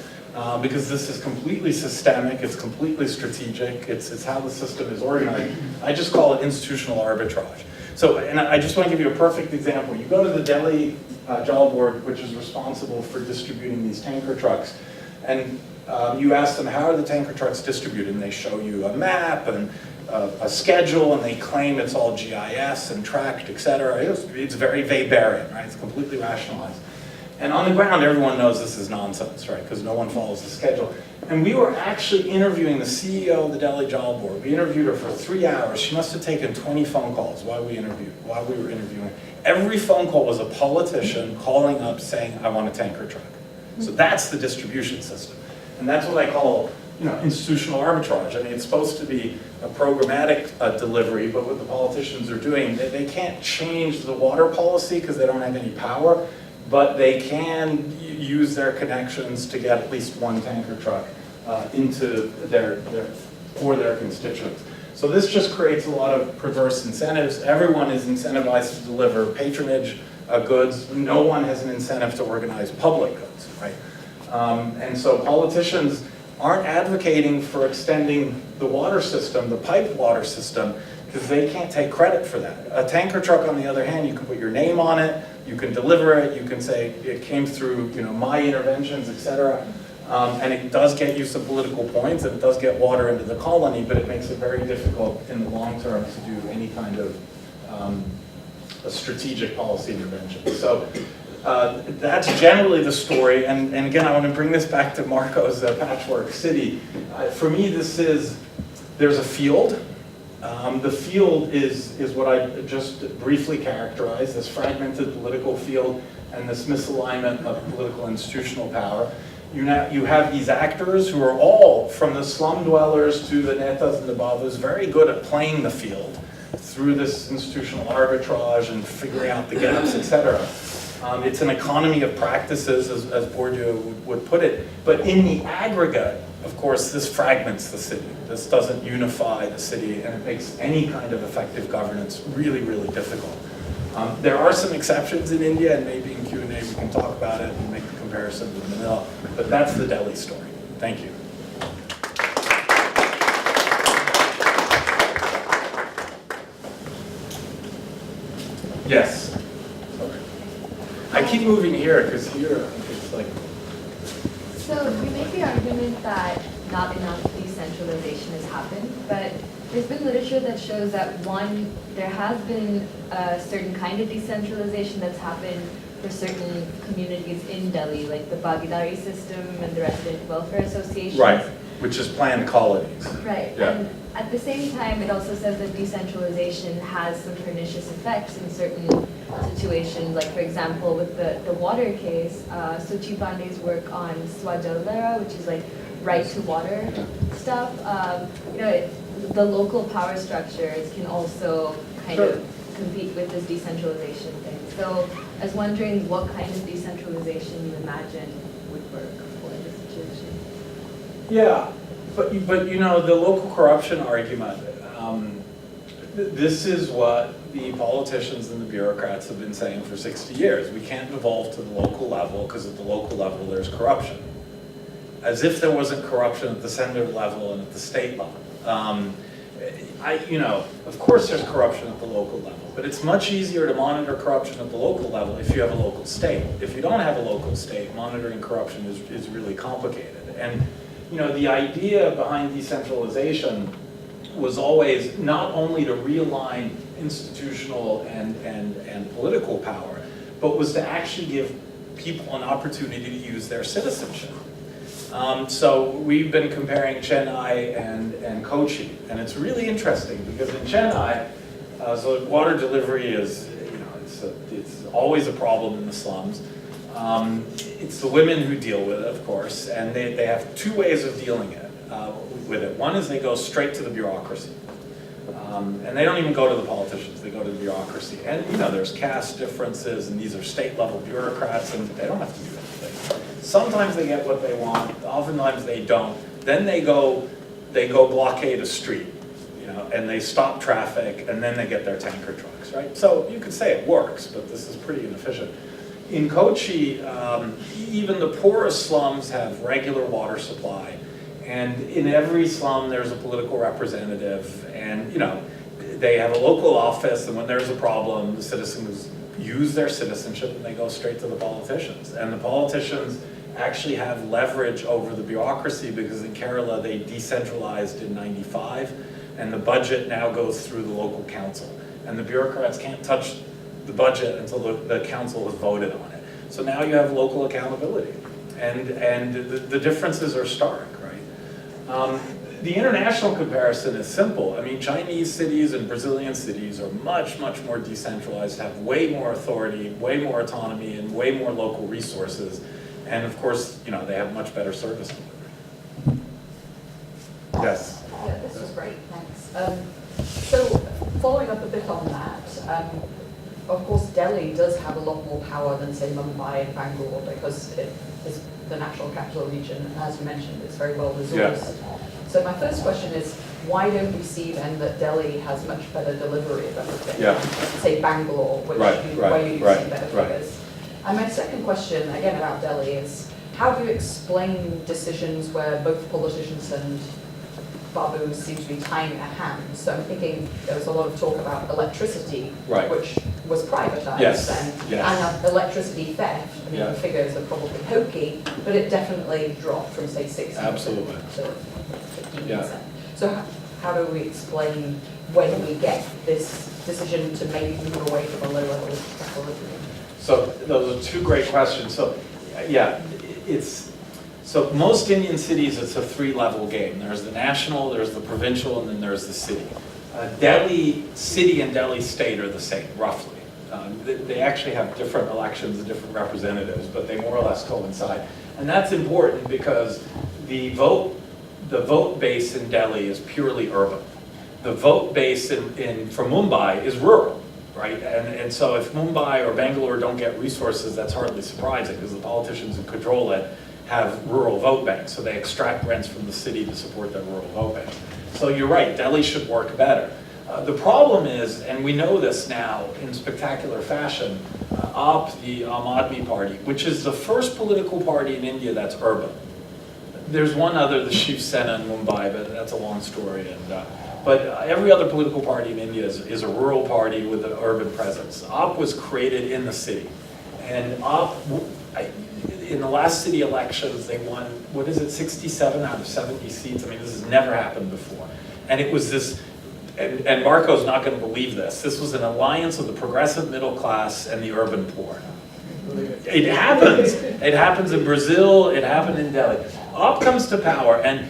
Because this is completely systemic, it's completely strategic, it's how the system is organized. I just call it institutional arbitrage. So, and I just want to give you a perfect example. You go to the Delhi Jal Board, which is responsible for distributing these tanker trucks, and you ask them, how are the tanker trucks distributed? And they show you a map and a schedule, and they claim it's all GIS and tracked, etc. It's very Weberian, right? It's completely rationalized. And on the ground, everyone knows this is nonsense, right? Because no one follows the schedule. And we were actually interviewing the CEO of the Delhi Jal Board. We interviewed her for 3 hours. She must have taken 20 phone calls while we were interviewing. Every phone call was a politician calling up saying, I want a tanker truck. So that's the distribution system. And that's what I call institutional arbitrage. I mean, it's supposed to be a programmatic delivery, but what the politicians are doing, they can't change the water policy because they don't have any power. But they can use their connections to get at least one tanker truck into for their constituents. So this just creates a lot of perverse incentives. Everyone is incentivized to deliver patronage goods. No one has an incentive to organize public goods, right? And so politicians aren't advocating for extending the water system, the piped water system, because they can't take credit for that. A tanker truck, on the other hand, you can put your name on it, you can deliver it, you can say it came through my interventions, etc. And it does get you some political points, and it does get water into the colony, but it makes it very difficult in the long term to do any kind of a strategic policy intervention. So that's generally the story, and again, I want to bring this back to Marco's patchwork city. For me, there's a field. The field is what I just briefly characterized, this fragmented political field and this misalignment of political institutional power. You have these actors who are all, from the slum dwellers to the netas and the babus, very good at playing the field through this institutional arbitrage and figuring out the gaps, etc. It's an economy of practices, as Bourdieu would put it, but in the aggregate, of course, this fragments the city. This doesn't unify the city, and it makes any kind of effective governance really, really difficult. There are some exceptions in India, and maybe in Q&A we can talk about it and make the comparison with Manila, but that's the Delhi story. Thank you. Yes. Sorry. I keep moving here because here it's like. So we make the argument that not enough decentralization has happened, but there's been literature that shows that one, there has been a certain kind of decentralization that's happened for certain communities in Delhi, like the Bhagidari system and the resident welfare associations. Right, which is planned colonies. Right, Yeah. and at the same time, it also says that decentralization has some pernicious effects in certain situations, like for example, with the water case, Suchi Pandey's work on Swajalera, which is like right to water stuff, the local power structures can also kind of compete with this decentralization thing. So I was wondering what kind of decentralization you imagine would work for this situation. Yeah, but the local corruption argument, this is what the politicians and the bureaucrats have been saying for 60 years. We can't devolve to the local level because at the local level there's corruption. As if there wasn't corruption at the center level and at the state level. Of course there's corruption at the local level, but it's much easier to monitor corruption at the local level if you have a local state. If you don't have a local state, monitoring corruption is really complicated. And the idea behind decentralization was always not only to realign institutional and political power, but was to actually give people an opportunity to use their citizenship. So we've been comparing Chennai and Kochi, and it's really interesting because in Chennai, so water delivery is, it's always a problem in the slums. It's the women who deal with it, of course, and they have two ways of dealing with it. One is they go straight to the bureaucracy. And they don't even go to the politicians, they go to the bureaucracy. And there's caste differences, and these are state level bureaucrats, and they don't have to do anything. Sometimes they get what they want, oftentimes they don't. Then they go blockade a street, and they stop traffic, and then they get their tanker trucks, right? So you could say it works, but this is pretty inefficient. In Kochi, even the poorest slums have regular water supply. And in every slum, there's a political representative, and they have a local office, and when there's a problem, the citizens use their citizenship and they go straight to the politicians. And the politicians actually have leverage over the bureaucracy because in Kerala, they decentralized in '95, and the budget now goes through the local council. And the bureaucrats can't touch the budget until the council has voted on it. So now you have local accountability. And the differences are stark. The international comparison is simple. I mean, Chinese cities and Brazilian cities are much, much more decentralized, have way more authority, way more autonomy, and way more local resources. And of course, they have much better service delivery. Yes? Yeah, this was great, thanks. So, following up a bit on that, of course, Delhi does have a lot more power than, say, Mumbai and Bangalore because it is the national capital region, and as you mentioned, it's very well resourced. Yeah. So my first question is, why don't we see then that Delhi has much better delivery of everything? Yeah. Say Bangalore, where you see better figures. And my second question, again about Delhi, is how do you explain decisions where both politicians and Babu seem to be tying their hands? So I'm thinking there was a lot of talk about electricity, which was privatized, and electricity theft. I mean, the figures are probably hokey, but it definitely dropped from say 60% to 15%. So how do we explain when we get this decision to maybe move away from a low level of equilibrium? So those are two great questions. So so most Indian cities, it's a three-level game. There's the national, there's the provincial, and then there's the city. Delhi city and Delhi state are the same, roughly. They actually have different elections and different representatives, but they more or less coincide. And that's important because the vote base in Delhi is purely urban. The vote base from Mumbai is rural, right? And so if Mumbai or Bangalore don't get resources, that's hardly surprising because the politicians who control it have rural vote banks, so they extract rents from the city to support their rural vote bank. So you're right, Delhi should work better. The problem is, and we know this now in spectacular fashion, AAP, the Aam Aadmi Party, which is the first political party in India that's urban. There's one other, the Shiv Sena in Mumbai, but that's a long story. But every other political party in India is a rural party with an urban presence. AAP was created in the city. And AAP, in the last city elections, they won, 67 out of 70 seats? I mean, this has never happened before. And it was this, and Marco's not going to believe this, this was an alliance of the progressive middle class and the urban poor. It happens. It happens in Brazil, it happened in Delhi. AAP comes to power, and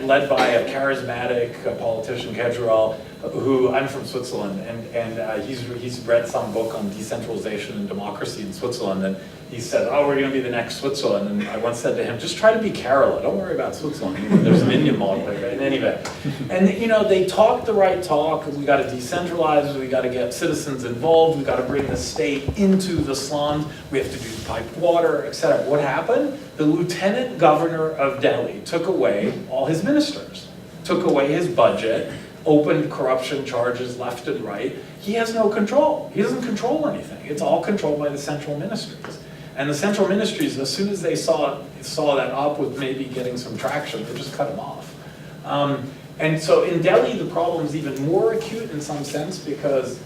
led by a charismatic politician, Kejriwal, who, I'm from Switzerland, and he's read some book on decentralization and democracy in Switzerland, and he said, oh, we're going to be the next Switzerland. And I once said to him, just try to be Kerala, don't worry about Switzerland. There's an Indian model in any event. And they talk the right talk, we got to decentralize, we got to get citizens involved, we got to bring the state into the slums, we have to do piped water, etc. What happened? The lieutenant governor of Delhi took away all his ministers, took away his budget, opened corruption charges left and right. He has no control. He doesn't control anything. It's all controlled by the central ministries. And the central ministries, as soon as they saw that AAP was maybe getting some traction, they just cut him off. And so in Delhi, the problem is even more acute in some sense because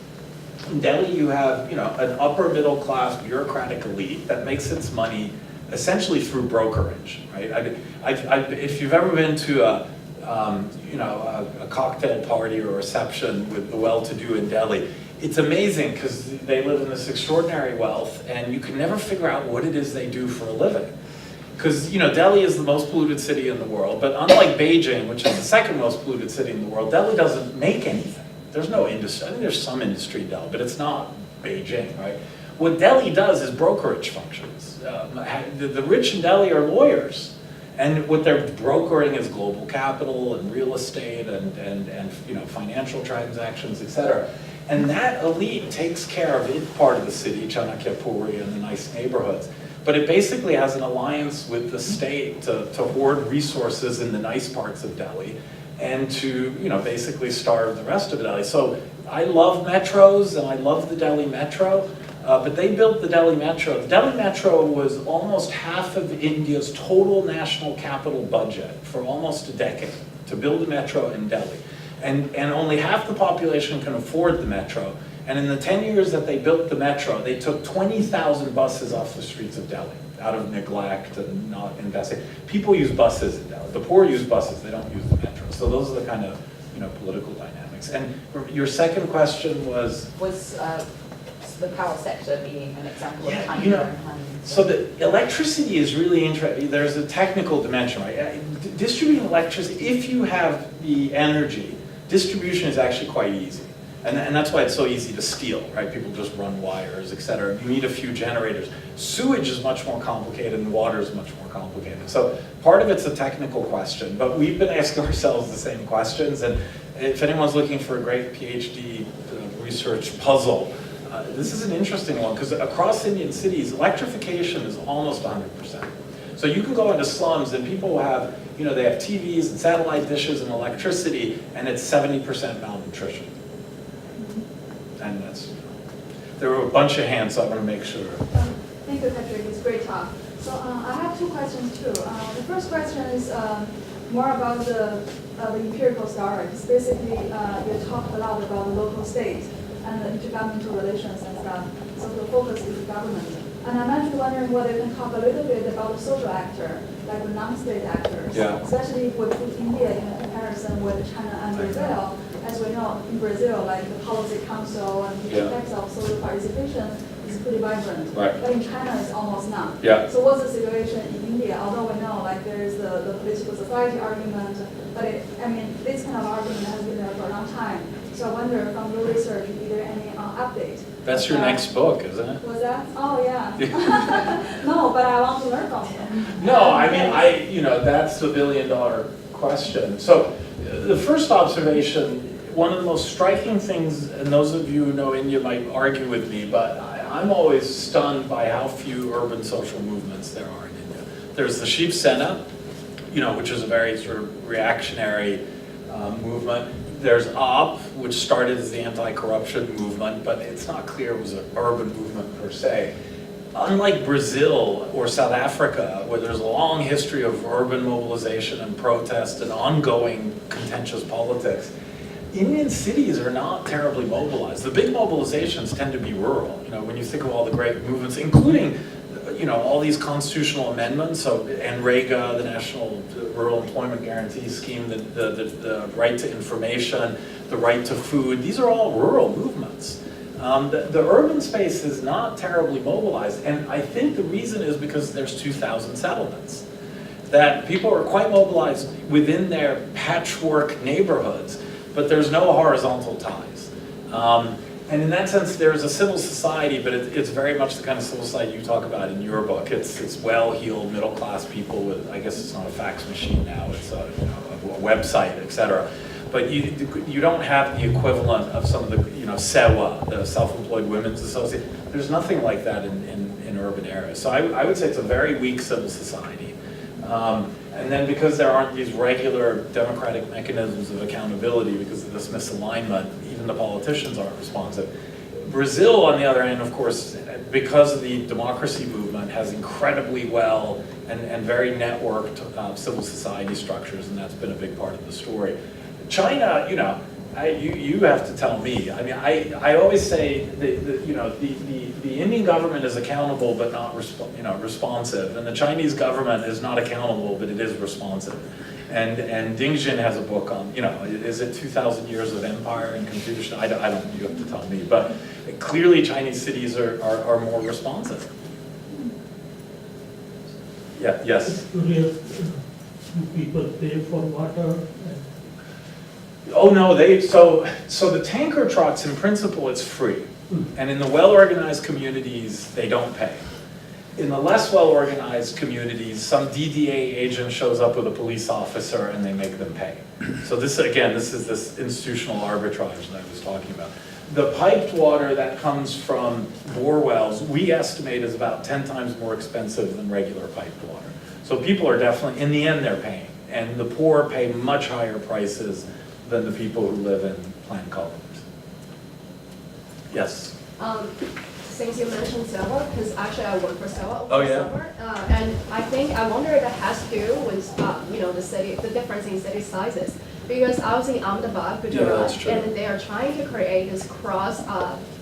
in Delhi you have an upper middle class bureaucratic elite that makes its money essentially through brokerage, right? If you've ever been to a cocktail party or reception with the well-to-do in Delhi. It's amazing because they live in this extraordinary wealth, and you can never figure out what it is they do for a living. Because Delhi is the most polluted city in the world, but unlike Beijing, which is the second most polluted city in the world, Delhi doesn't make anything. There's no industry. I think there's some industry in Delhi, but it's not Beijing, right? What Delhi does is brokerage functions. The rich in Delhi are lawyers, and what they're brokering is global capital and real estate and financial transactions, etc. And that elite takes care of its part of the city, Chanakyapuri, and the nice neighborhoods. But it basically has an alliance with the state to hoard resources in the nice parts of Delhi and to basically starve the rest of Delhi. So I love metros and I love the Delhi Metro, but they built the Delhi Metro. The Delhi Metro was almost half of India's total national capital budget for almost a decade to build a metro in Delhi. And only half the population can afford the metro. And in the 10 years that they built the metro, they took 20,000 buses off the streets of Delhi out of neglect and not investing. People use buses in Delhi. The poor use buses, they don't use the metro. So those are the kind of political dynamics. And your second question was? Was the power sector being an example of anger? So the electricity is really interesting. There's a technical dimension, right? Distributing electricity, if you have the energy, distribution is actually quite easy. And that's why it's so easy to steal, right? People just run wires, et cetera. You need a few generators. Sewage is much more complicated and water is much more complicated. So part of it's a technical question, but we've been asking ourselves the same questions. And if anyone's looking for a great PhD research puzzle, this is an interesting one because across Indian cities, electrification is almost 100%. So you can go into slums and people have, they have TVs and satellite dishes and electricity, and it's 70% malnutrition. And there were a bunch of hands, so I want to make sure. Thank you, Patrick. It's a great talk. So I have two questions too. The first question is more about the empirical story. It's basically, you talked a lot about the local state and the intergovernmental relations and stuff. So the focus is the government. And I'm actually wondering whether you can talk a little bit about the social actor, like the non-state actors, especially if we put India in comparison with China and Brazil. As we know, in Brazil, like the policy council and the effects of social participation is pretty vibrant. Right. But in China, it's almost none. Yeah. So what's the situation in India? Although we know like there is the political society argument, but this kind of argument has been there for a long time. So I wonder from your research, is there any update? That's your next book, isn't it? Was that? Oh yeah. No, but I want to learn from you. No, that's the billion-dollar question. So the first observation, one of the most striking things, and those of you who know India might argue with me, but I'm always stunned by how few urban social movements there are in India. There's the Shiv Sena, which is a very sort of reactionary movement. There's AAP, which started as the anti-corruption movement, but it's not clear it was an urban movement per se. Unlike Brazil or South Africa, where there's a long history of urban mobilization and protest and ongoing contentious politics, Indian cities are not terribly mobilized. The big mobilizations tend to be rural. When you think of all the great movements, including all these constitutional amendments, so NREGA, the National Rural Employment Guarantee Scheme, the right to information, the right to food, these are all rural movements. The urban space is not terribly mobilized, and I think the reason is because there's 2,000 settlements. That people are quite mobilized within their patchwork neighborhoods, but there's no horizontal ties. And in that sense, there's a civil society, but it's very much the kind of civil society you talk about in your book. It's well-heeled middle-class people with, I guess it's not a fax machine now, it's a website, et cetera. But you don't have the equivalent of some of the, SEWA, the Self-Employed Women's Association. There's nothing like that in urban areas. So I would say it's a very weak civil society. And then because there aren't these regular democratic mechanisms of accountability because of this misalignment, even the politicians aren't responsive. Brazil, on the other hand, of course, because of the democracy movement, has incredibly well and very networked civil society structures, and that's been a big part of the story. China, you have to tell me. I always say the Indian government is accountable but not responsive, and the Chinese government is not accountable but it is responsive. And Dingjin has a book on, is it 2,000 years of empire and Confucian? I don't, you have to tell me, but clearly Chinese cities are more responsive. Yeah, yes? Real people pay for water. Oh no, so the tanker trucks in principle it's free. And in the well-organized communities, they don't pay. In the less well-organized communities, some DDA agent shows up with a police officer and they make them pay. So this is this institutional arbitrage that I was talking about. The piped water that comes from bore wells, we estimate is about 10 times more expensive than regular piped water. So people are definitely, in the end, they're paying. And the poor pay much higher prices than the people who live in planned colonies. Yes? Since you mentioned Silva, because actually I work for Silva over Oh, the yeah? summer, and I wonder if it has to do with the difference in city sizes. Because I was in Ahmedabad, Yeah, that's Gujarat, true. and they are trying to create this cross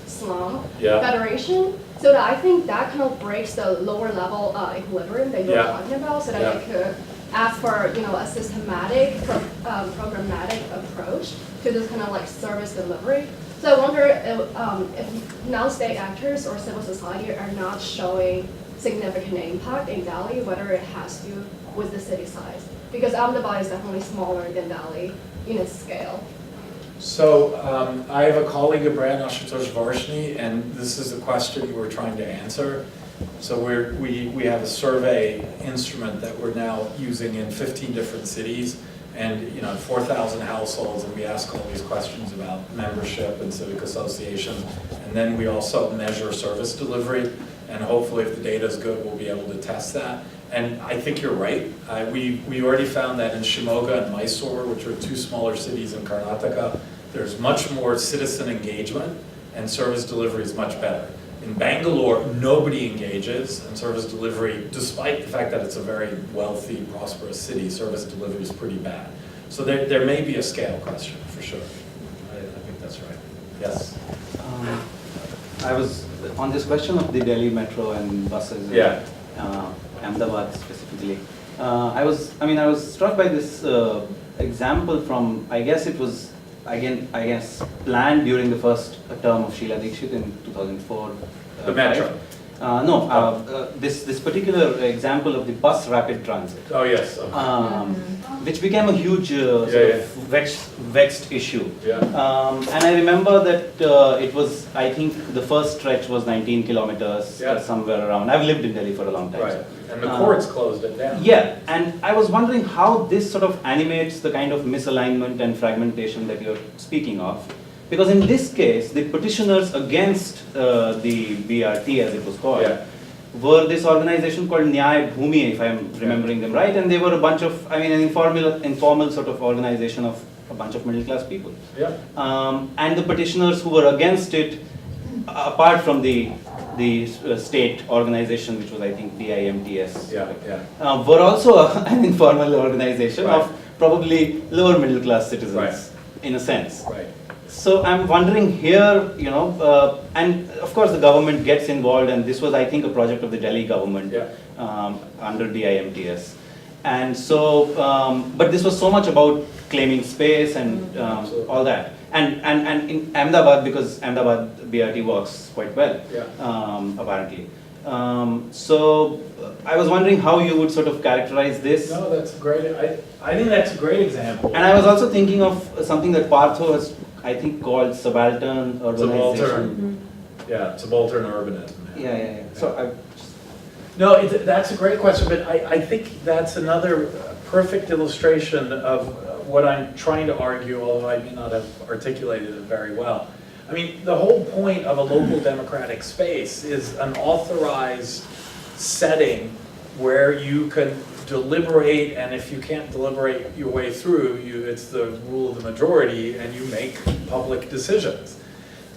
slum Yeah. federation. So that I think that kind of breaks the lower level equilibrium that you're Yeah. talking about, so that Yeah. they could ask for a systematic, programmatic approach to this kind of like service delivery. So I wonder if non-state actors or civil society are not showing significant impact in Delhi, whether it has to do with the city size. Because Ahmedabad is definitely smaller than Delhi in its scale. So I have a colleague at Brand Ashutosh Varshney, and this is the question we're trying to answer. So we have a survey instrument that we're now using in 15 different cities, and 4,000 households, and we ask all these questions about membership and civic association, and then we also measure service delivery, and hopefully if the data is good, we'll be able to test that. And I think you're right. We already found that in Shimoga and Mysore, which are two smaller cities in Karnataka, there's much more citizen engagement, and service delivery is much better. In Bangalore, nobody engages, and service delivery, despite the fact that it's a very wealthy, prosperous city, service delivery is pretty bad. So there may be a scale question, for sure. I think that's right. Yes? I was on this question of the Delhi metro and buses. Yeah. Ahmedabad specifically. I was struck by this example from, I guess it was, planned during the first term of Sheila Dikshit in 2004. The metro? This particular example of the bus rapid transit. Oh, yes. Okay. Which became a huge vexed issue. Yeah. And I remember that it was, I think the first stretch was 19 kilometers, Yeah. somewhere around. I've lived in Delhi for a long time. Right. And the courts closed it down. Yeah, and I was wondering how this sort of animates the kind of misalignment and fragmentation that you're speaking of. Because in this case, the petitioners against the BRT, as it was called, Yeah. were this organization called Nyay Bhumi, if I'm remembering them right, and they were a bunch of, an informal sort of organization of a bunch of middle-class people. Yeah. And the petitioners who were against it, apart from the state organization, which was, I think, DIMTS, Yeah. were also an informal organization Right. of probably lower middle-class citizens, Right. in a sense. Right. So I'm wondering here, and of course the government gets involved, and this was, I think, a project of the Delhi government under DIMTS. And so, but this was so much about claiming space and all that. And in Ahmedabad, because Ahmedabad BRT works quite well, apparently. So I was wondering how you would sort of characterize this. No, that's great. I think that's a great example. And I was also thinking of something that Partho has, I think, called subaltern urbanization. Subaltern. Yeah, subaltern urbanism. Yeah. So No, that's a great question, but I think that's another perfect illustration of what I'm trying to argue, although I may not have articulated it very well. I mean, the whole point of a local democratic space is an authorized setting where you can deliberate, and if you can't deliberate your way through, it's the rule of the majority, and you make public decisions.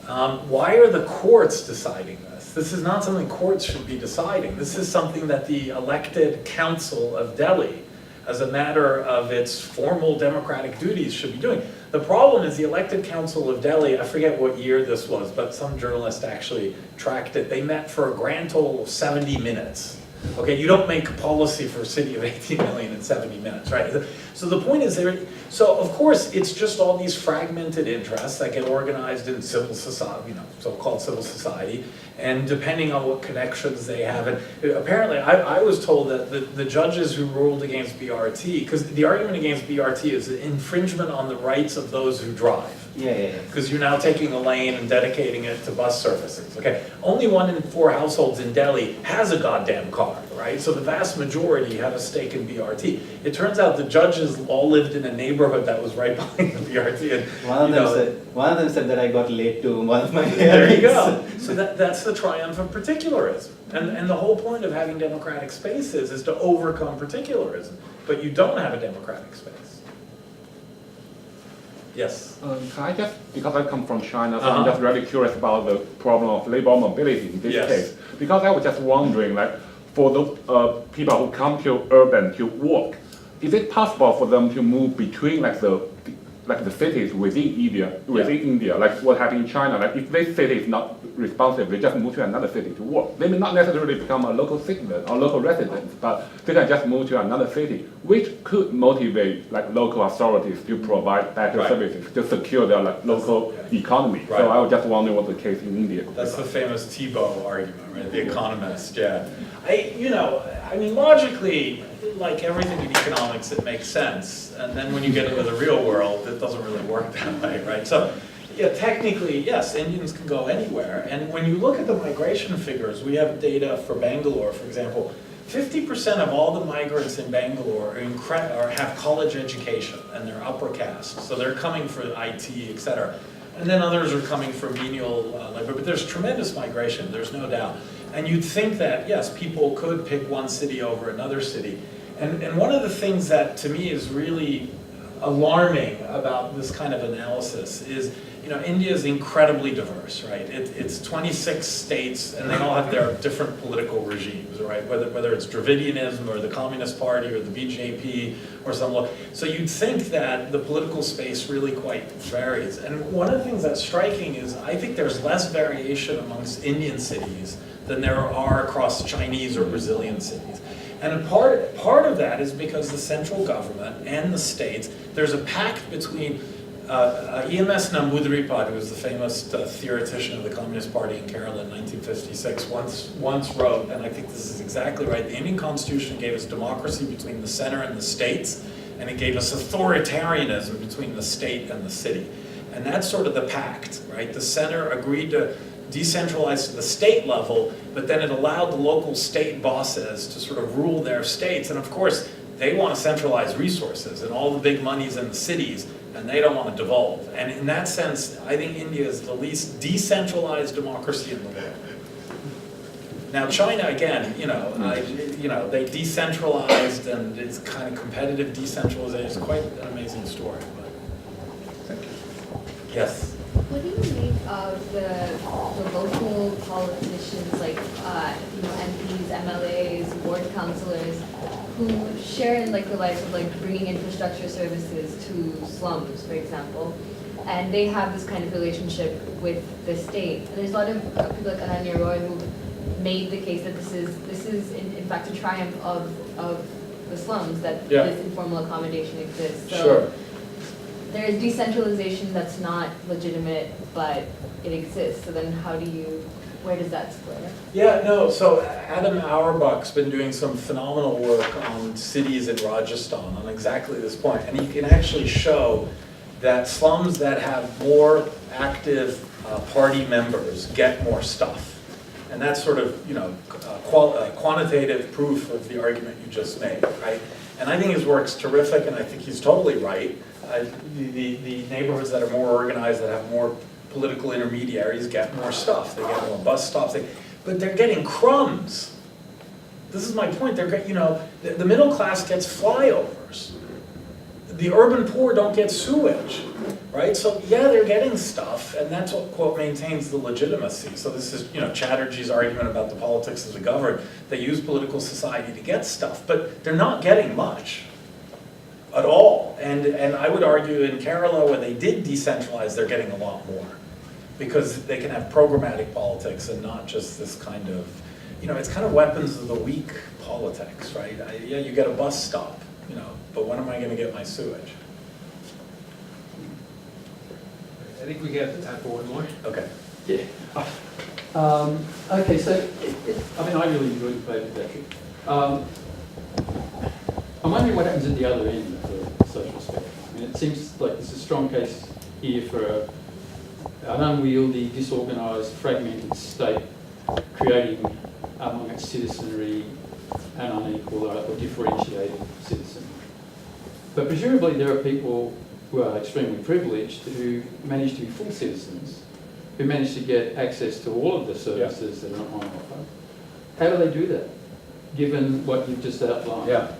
Why are the courts deciding this? This is not something courts should be deciding. This is something that the elected council of Delhi, as a matter of its formal democratic duties, should be doing. The problem is the elected council of Delhi, I forget what year this was, but some journalist actually tracked it. They met for a grand total of 70 minutes. Okay, you don't make policy for a city of 18 million in 70 minutes, right? So the point is so of course it's just all these fragmented interests that get organized in civil society, so-called civil society, and depending on what connections they have. And apparently I was told that the judges who ruled against BRT, because the argument against BRT is infringement on the rights of those who drive. Yeah. Because you're now taking a lane and dedicating it to bus services, okay? Only 1 in 4 households in Delhi has a goddamn car, right? So the vast majority have a stake in BRT. It turns out the judges all lived in a neighborhood that was right behind the BRT. And, one of them said that I got late to one of my hearings. There you go. So that's the triumph of particularism. And the whole point of having democratic spaces is to overcome particularism. But you don't have a democratic space. Yes? Can I just, because I come from China, so I'm just really curious about the problem of labor mobility in this case. Because I was just wondering, like, for those people who come to urban to work, is it possible for them to move between the cities within India, like what happened in China? Like if this city is not responsive, they just move to another city to work. They may not necessarily become a local citizen or local resident, but they can just move to another city, which could motivate like local authorities to provide better services to secure their local economy. Right. So I was just wondering what the case in India. That's the famous Thibault argument, right? The economist, yeah. I mean, logically, like everything in economics, it makes sense. And then when you get into the real world, it doesn't really work that way, right? So, yeah, technically, yes, Indians can go anywhere. And when you look at the migration figures, we have data for Bangalore, for example. 50% of all the migrants in Bangalore have college education, and they're upper caste. So they're coming for IT, et cetera. And then others are coming for menial labor. But there's tremendous migration, there's no doubt. And you'd think that, yes, people could pick one city over another city. And one of the things that, to me, is really alarming about this kind of analysis is, India is incredibly diverse, right? It's 26 states, and they all have their different political regimes, right? Whether it's Dravidianism or the Communist Party or the BJP or something. So you'd think that the political space really quite varies. And one of the things that's striking is I think there's less variation amongst Indian cities than there are across Chinese or Brazilian cities. And a part of that is because the central government and the states, there's a pact between EMS Namboodiripad, who was the famous theoretician of the Communist Party in Kerala in 1956, once wrote, and I think this is exactly right, the Indian Constitution gave us democracy between the center and the states, and it gave us authoritarianism between the state and the city. And that's sort of the pact, right? The center agreed to decentralize to the state level, but then it allowed the local state bosses to sort of rule their states. And of course, they want to centralize resources, and all the big money's in the cities, and they don't want to devolve. And in that sense, I think India is the least decentralized democracy in the world. Now China, again, they decentralized, and it's kind of competitive decentralization. It's quite an amazing story. But thank you. Yes. What do you make of the local politicians, like MPs, MLAs, ward councillors, who share in the life of bringing infrastructure services to slums, for example, and they have this kind of relationship with the state? And there's a lot of people like Ananya Roy who made the case that this is in fact a triumph of the slums, that this informal accommodation exists. So sure. There is decentralization that's not legitimate, but it exists. So then where does that square? Yeah, no, so Adam Auerbach's been doing some phenomenal work on cities in Rajasthan on exactly this point. And he can actually show that slums that have more active party members get more stuff. And that's sort of, quantitative proof of the argument you just made, right? And I think his work's terrific, and I think he's totally right. The neighborhoods that are more organized, that have more political intermediaries, get more stuff. They get more bus stops, but they're getting crumbs. This is my point. The middle class gets flyovers. The urban poor don't get sewage, right? So yeah, they're getting stuff, and that's what, quote, maintains the legitimacy. So this is, Chatterjee's argument about the politics of the governed. They use political society to get stuff, but they're not getting much at all. And I would argue in Kerala, when they did decentralize, they're getting a lot more, because they can have programmatic politics and not just this kind of, it's kind of weapons of the weak politics, right? Yeah, you get a bus stop, but when am I going to get my sewage? I think we have time for one more. Okay. Yeah. Okay, so I really enjoyed the paper, Patrick. I'm wondering what happens at the other end of the social spectrum. It seems like there's a strong case here for an unwieldy, disorganised, fragmented state creating among its citizenry an unequal or differentiated citizenry. But presumably there are people who are extremely privileged who manage to be full citizens, who manage to get access to all of the services that are on offer. How do they do that, given what you've just outlined? Yeah.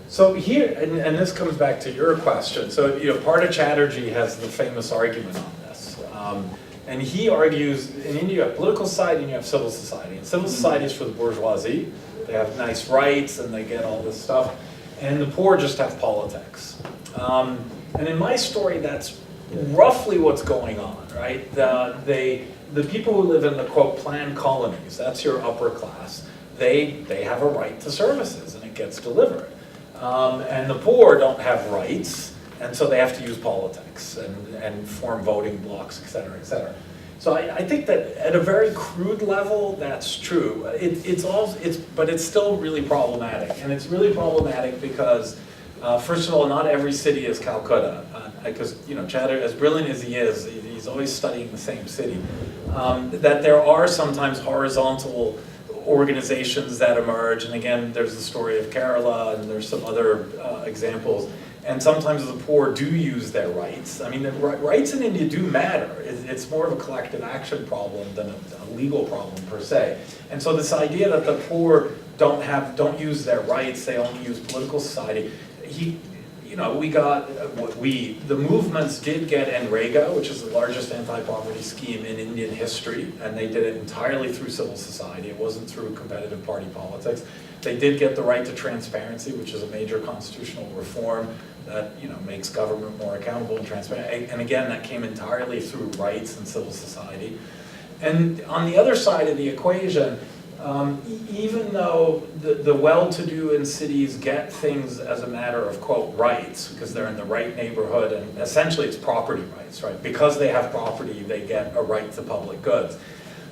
So here, and this comes back to your question. So, Partha Chatterjee has the famous argument on this. And he argues, in India you have political society and you have civil society. And civil society is for the bourgeoisie. They have nice rights and they get all this stuff. And the poor just have politics. And in my story, that's roughly what's going on, right? The people who live in the, quote, planned colonies, that's your upper class, they have a right to services and it gets delivered. And the poor don't have rights, and so they have to use politics and form voting blocks, et cetera, et cetera. So I think that at a very crude level, that's true. But it's still really problematic, and it's really problematic because, first of all, not every city is Calcutta. Because Chatter, as brilliant as he is, he's always studying the same city. That there are sometimes horizontal organizations that emerge, and again, there's the story of Kerala, and there's some other examples. And sometimes the poor do use their rights. I mean, the rights in India do matter. It's more of a collective action problem than a legal problem per se. And so this idea that the poor don't use their rights, they only use political society. The movements did get NREGA, which is the largest anti-poverty scheme in Indian history, and they did it entirely through civil society. It wasn't through competitive party politics. They did get the right to transparency, which is a major constitutional reform that makes government more accountable and transparent. And again, that came entirely through rights and civil society. And on the other side of the equation, even though the well-to-do in cities get things as a matter of, quote, rights, because they're in the right neighborhood, and essentially it's property rights, right? Because they have property, they get a right to public goods.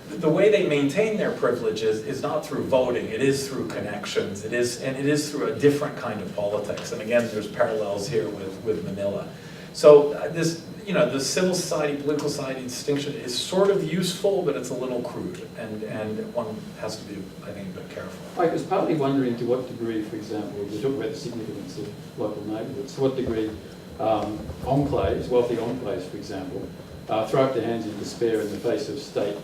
The way they maintain their privileges is not through voting, it is through connections, it is through a different kind of politics. And again, there's parallels here with Manila. So the civil society, political society distinction is sort of useful, but it's a little crude, and one has to be, I think, a bit careful. I was partly wondering to what degree, for example, you talk about the significance of local neighbourhoods, to what degree enclaves, wealthy enclaves, for example, throw up their hands in despair in the face of state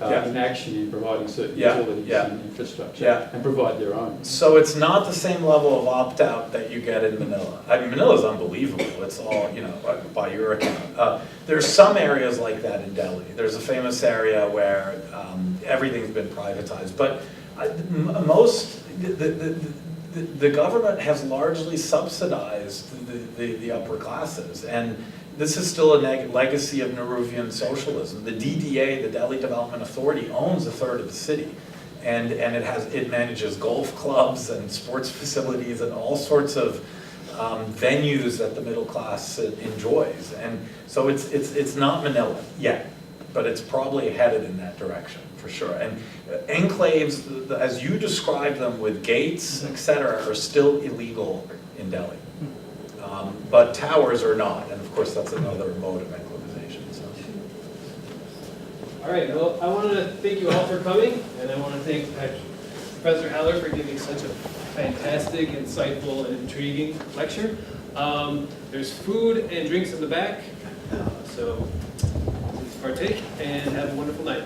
inaction in providing certain utilities and infrastructure, and provide their own. So it's not the same level of opt-out that you get in Manila. I mean, Manila is unbelievable. It's all, by your account. There's some areas like that in Delhi. There's a famous area where everything's been privatized. But the government has largely subsidized the upper classes. And this is still a legacy of Nehruvian socialism. The DDA, the Delhi Development Authority, owns a third of the city. And it manages golf clubs and sports facilities and all sorts of venues that the middle class enjoys. And so it's not Manila yet, but it's probably headed in that direction for sure. And enclaves, as you describe them with gates, et cetera, are still illegal in Delhi. But towers are not, and of course that's another mode of enclavization. So. All right, well, I want to thank you all for coming, and I want to thank Professor Haller for giving such a fantastic, insightful, and intriguing lecture. There's food and drinks in the back, so please partake and have a wonderful night.